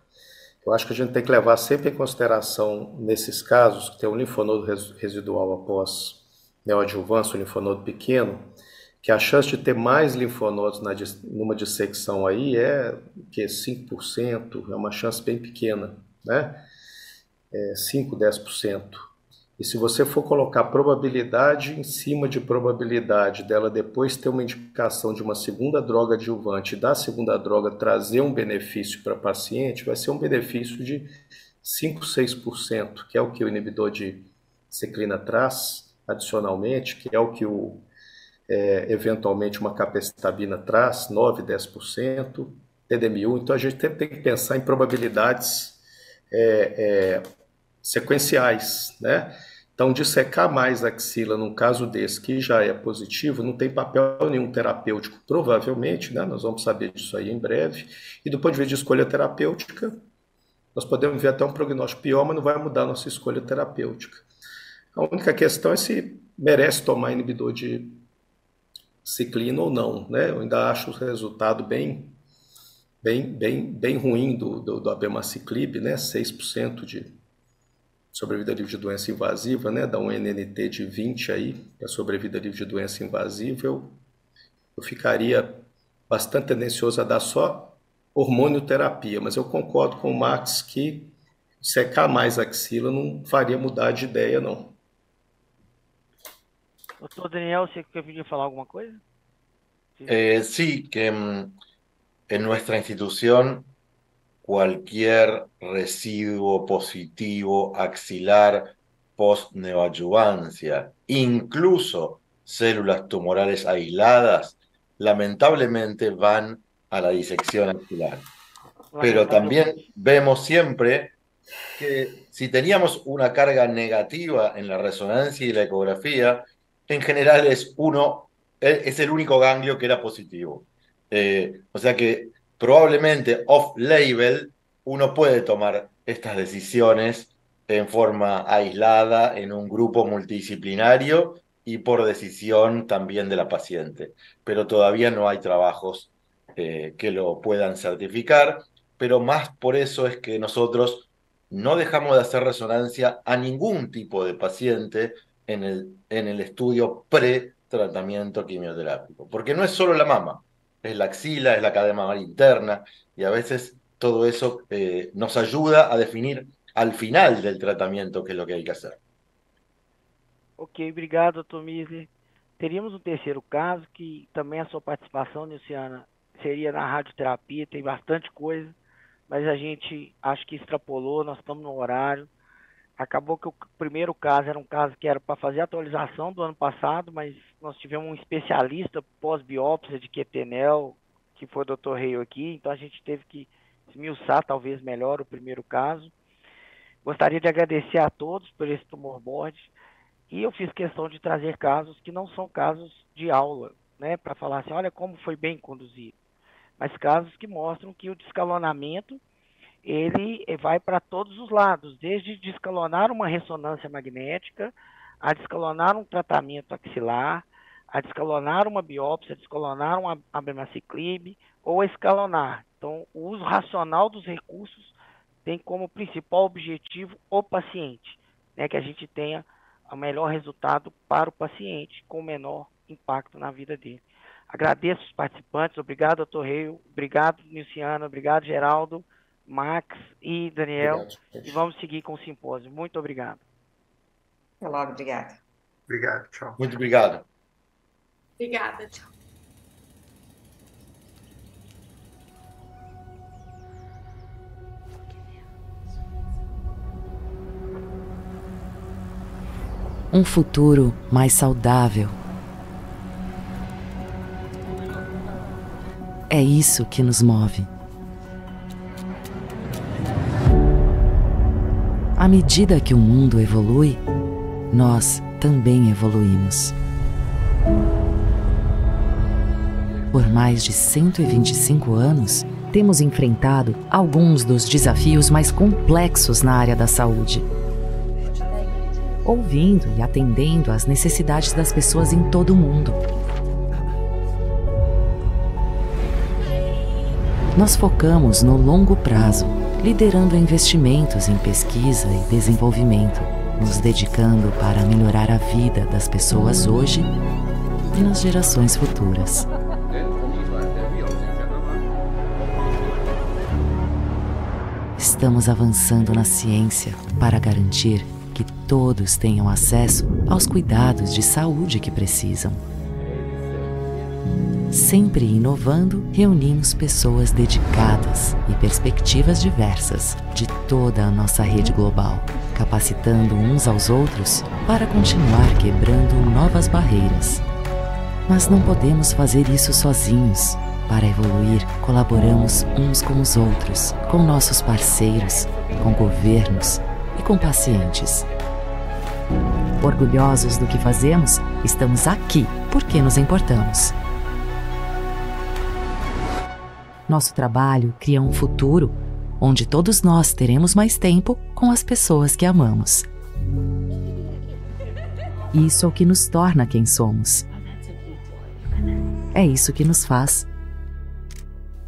eu acho que a gente tem que levar sempre em consideração, nesses casos, que tem um linfonodo residual após neoadjuvância, um linfonodo pequeno, que a chance de ter mais linfonodos numa dissecção aí é que 5%, é uma chance bem pequena, né? 5, 10%. E se você for colocar probabilidade em cima de probabilidade dela depois ter uma indicação de uma segunda droga adjuvante e da segunda droga trazer um benefício para a paciente, vai ser um benefício de 5, 6%, que é o que o inibidor de ciclina traz adicionalmente, que é o que eventualmente uma capecitabina traz, 9, 10%, TDM1. Então a gente tem que pensar em probabilidades sequenciais, né? Então, dissecar mais a axila num caso desse, que já é positivo, não tem papel nenhum terapêutico, provavelmente, né? Nós vamos saber disso aí em breve. E do ponto de vista de escolha terapêutica, nós podemos ver até um prognóstico pior, mas não vai mudar a nossa escolha terapêutica. A única questão é se merece tomar inibidor de ciclina ou não, né? Eu ainda acho o resultado bem ruim do abemaciclib, né? 6% de sobrevida livre de doença invasiva, né? Dá um NNT de 20 aí, a sobrevida livre de doença invasiva, eu ficaria bastante tendencioso a dar só hormonioterapia, mas eu concordo com o Max que secar mais a axila não faria mudar de ideia, não. Doutor Daniel, você queria falar alguma coisa? Sí, que en nuestra institución cualquier residuo positivo axilar post-neoadyuvancia, incluso células tumorales aisladas, lamentablemente van a la disección axilar. Pero también vemos siempre que si teníamos una carga negativa en la resonancia y la ecografía, en general es el único ganglio que era positivo. O sea que probablemente off-label uno puede tomar estas decisiones en forma aislada, en un grupo multidisciplinario y por decisión también de la paciente. Pero todavía no hay trabajos que lo puedan certificar, pero más por eso es que nosotros no dejamos de hacer resonancia a ningún tipo de paciente en el estudio pre-tratamiento quimioterápico, porque no es solo la mama, es la axila, es la cadena mamaria interna, y a veces todo eso nos ayuda a definir al final del tratamiento qué es lo que hay que hacer. Ok, obrigado, Dr. Misler. Teríamos um terceiro caso, que também a sua participação, Nilciana, seria na radioterapia, tem bastante coisa, mas a gente acho que extrapolou, nós estamos no horário. Acabou que o primeiro caso era um caso que era para fazer a atualização do ano passado, mas nós tivemos um especialista pós-biópsia de Quetenel, que foi o Dr. Reio aqui, então a gente teve que esmiuçar talvez melhor o primeiro caso. Gostaria de agradecer a todos por esse tumor board, e eu fiz questão de trazer casos que não são casos de aula, né, para falar assim, olha como foi bem conduzido, mas casos que mostram que o descalonamento ele vai para todos os lados, desde descalonar uma ressonância magnética, a descalonar um tratamento axilar, a descalonar uma biópsia, a descalonar um abemaciclib, ou a escalonar. Então, o uso racional dos recursos tem como principal objetivo o paciente, né, que a gente tenha o melhor resultado para o paciente, com o menor impacto na vida dele. Agradeço os participantes, obrigado, doutor Reio, obrigado, Nilciana, obrigado, Geraldo, Max e Daniel, obrigado, e vamos seguir com o simpósio. Muito obrigado. Até logo, obrigado. Obrigado, tchau. Muito obrigado. Obrigada, tchau. Um futuro mais saudável. É isso que nos move. À medida que o mundo evolui, nós também evoluímos. Por mais de 125 anos, temos enfrentado alguns dos desafios mais complexos na área da saúde, ouvindo e atendendo às necessidades das pessoas em todo o mundo. Nós focamos no longo prazo, liderando investimentos em pesquisa e desenvolvimento, nos dedicando para melhorar a vida das pessoas hoje e nas gerações futuras. Estamos avançando na ciência para garantir que todos tenham acesso aos cuidados de saúde que precisam. Sempre inovando, reunimos pessoas dedicadas e perspectivas diversas de toda a nossa rede global, capacitando uns aos outros para continuar quebrando novas barreiras. Mas não podemos fazer isso sozinhos. Para evoluir, colaboramos uns com os outros, com nossos parceiros, com governos e com pacientes. Orgulhosos do que fazemos, estamos aqui porque nos importamos. Nosso trabalho cria um futuro onde todos nós teremos mais tempo com as pessoas que amamos. Isso é o que nos torna quem somos. É isso que nos faz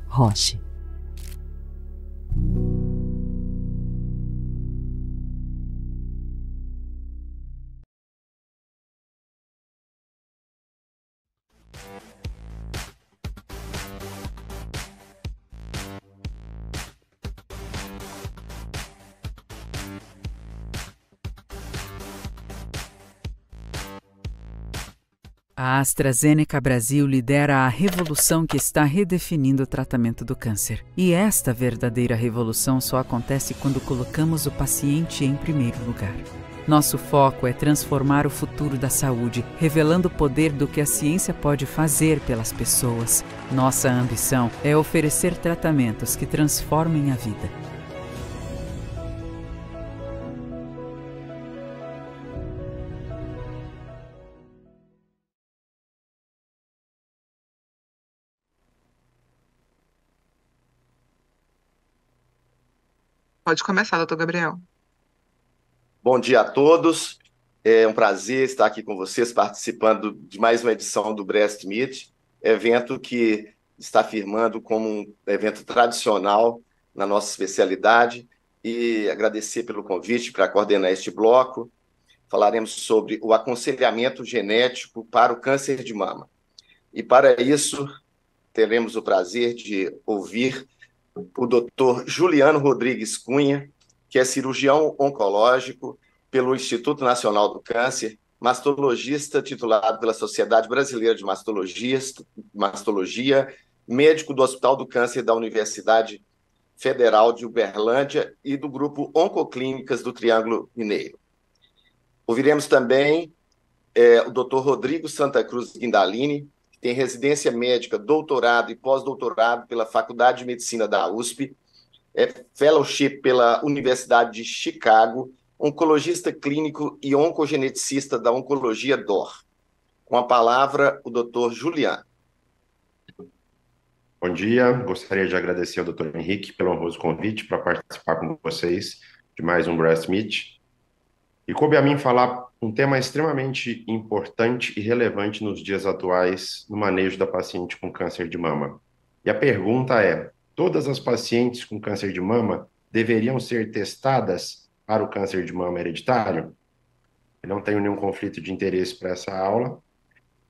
Roche. A AstraZeneca Brasil lidera a revolução que está redefinindo o tratamento do câncer. E esta verdadeira revolução só acontece quando colocamos o paciente em primeiro lugar. Nosso foco é transformar o futuro da saúde, revelando o poder do que a ciência pode fazer pelas pessoas. Nossa ambição é oferecer tratamentos que transformem a vida. Pode começar, doutor Gabriel. Bom dia a todos. É um prazer estar aqui com vocês, participando de mais uma edição do Breast Meet, evento que está firmando como um evento tradicional na nossa especialidade, e agradecer pelo convite para coordenar este bloco. Falaremos sobre o aconselhamento genético para o câncer de mama. E para isso, teremos o prazer de ouvir o Dr. Juliano Rodrigues Cunha, que é cirurgião oncológico pelo Instituto Nacional do Câncer, mastologista titulado pela Sociedade Brasileira de Mastologia, médico do Hospital do Câncer da Universidade Federal de Uberlândia e do Grupo Oncoclínicas do Triângulo Mineiro. Ouviremos também o Dr. Rodrigo Santa Cruz Guindalini, que tem residência médica, doutorado e pós-doutorado pela Faculdade de Medicina da USP, fellowship pela Universidade de Chicago, oncologista clínico e oncogeneticista da Oncologia DOR. Com a palavra, o Dr. Juliano. Bom dia, gostaria de agradecer ao Dr. Henrique pelo honroso convite para participar com vocês de mais um Breast Meet. E coube a mim falar um tema extremamente importante e relevante nos dias atuais no manejo da paciente com câncer de mama. E a pergunta é: todas as pacientes com câncer de mama deveriam ser testadas para o câncer de mama hereditário? Eu não tenho nenhum conflito de interesse para essa aula.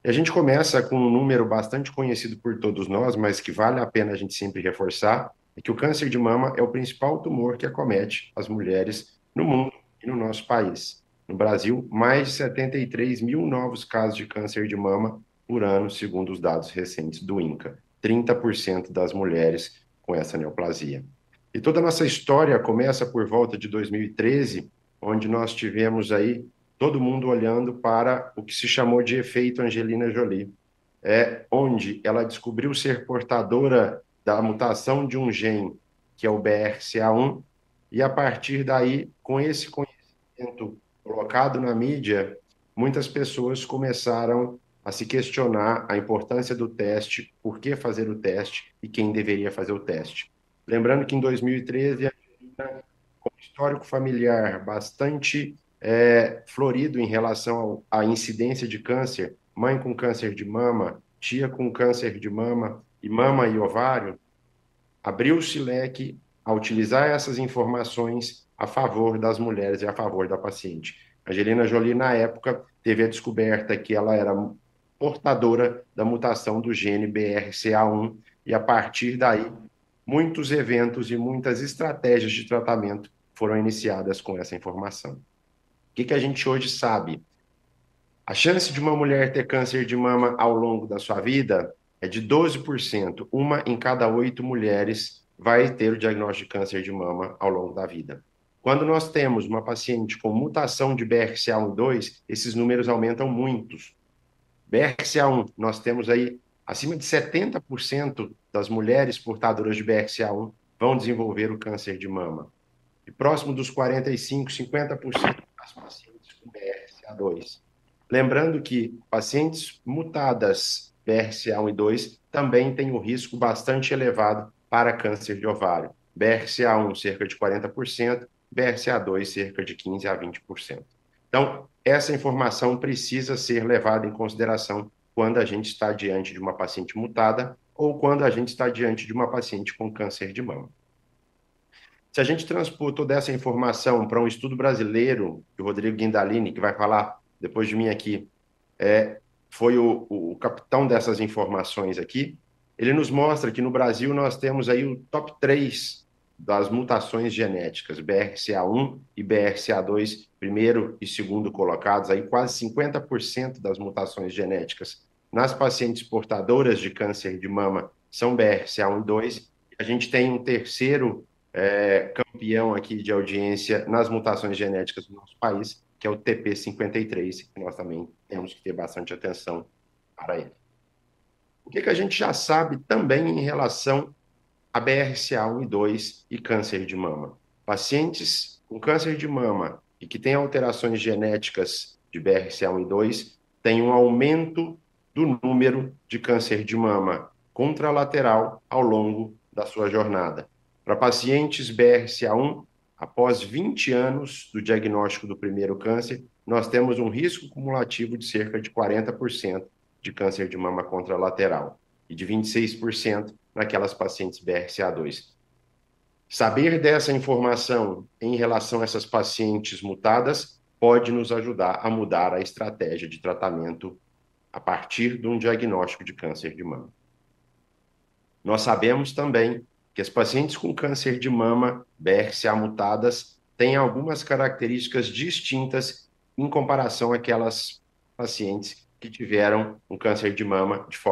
E a gente começa com um número bastante conhecido por todos nós, mas que vale a pena a gente sempre reforçar, é que o câncer de mama é o principal tumor que acomete as mulheres no mundo e no nosso país. No Brasil, mais de 73 mil novos casos de câncer de mama por ano, segundo os dados recentes do INCA. 30% das mulheres com essa neoplasia. E toda a nossa história começa por volta de 2013, onde nós tivemos aí todo mundo olhando para o que se chamou de efeito Angelina Jolie, onde ela descobriu ser portadora da mutação de um gene, que é o BRCA1, e a partir daí, com esse conhecimento colocado na mídia, muitas pessoas começaram a se questionar a importância do teste, por que fazer o teste e quem deveria fazer o teste. Lembrando que em 2013, a Angelina, com um histórico familiar bastante florido em relação à incidência de câncer, mãe com câncer de mama, tia com câncer de mama e ovário, abriu-se leque a utilizar essas informações a favor das mulheres e a favor da paciente. Angelina Jolie, na época, teve a descoberta que ela era portadora da mutação do gene BRCA1 e, a partir daí, muitos eventos e muitas estratégias de tratamento foram iniciadas com essa informação. O que a gente hoje sabe? A chance de uma mulher ter câncer de mama ao longo da sua vida é de 12%. Uma em cada 8 mulheres vai ter o diagnóstico de câncer de mama ao longo da vida. Quando nós temos uma paciente com mutação de BRCA1 e 2, esses números aumentam muito. BRCA1, nós temos aí acima de 70% das mulheres portadoras de BRCA1 vão desenvolver o câncer de mama. e próximo dos 45%, 50% das pacientes com BRCA2. Lembrando que pacientes mutadas BRCA1 e 2 também têm um risco bastante elevado para câncer de ovário. BRCA1 cerca de 40%, BRCA2 cerca de 15% a 20%. Então, essa informação precisa ser levada em consideração quando a gente está diante de uma paciente mutada ou quando a gente está diante de uma paciente com câncer de mama. Se a gente transpor toda essa informação para um estudo brasileiro, que o Rodrigo Guindalini, que vai falar depois de mim aqui, foi o capitão dessas informações aqui, ele nos mostra que no Brasil nós temos aí o top 3 das mutações genéticas, BRCA1 e BRCA2, primeiro e segundo colocados, aí quase 50% das mutações genéticas nas pacientes portadoras de câncer de mama são BRCA1 e 2. A gente tem um terceiro campeão aqui de audiência nas mutações genéticas do nosso país, que é o TP53, que nós também temos que ter bastante atenção para ele. O que a gente já sabe também em relação a BRCA1 e 2 e câncer de mama? Pacientes com câncer de mama e que têm alterações genéticas de BRCA1 e 2 têm um aumento do número de câncer de mama contralateral ao longo da sua jornada. Para pacientes BRCA1, após 20 anos do diagnóstico do primeiro câncer, nós temos um risco cumulativo de cerca de 40% de câncer de mama contralateral e de 26% naquelas pacientes BRCA2. Saber dessa informação em relação a essas pacientes mutadas pode nos ajudar a mudar a estratégia de tratamento a partir de um diagnóstico de câncer de mama. Nós sabemos também que as pacientes com câncer de mama BRCA mutadas têm algumas características distintas em comparação àquelas pacientes que tiveram um câncer de mama de forma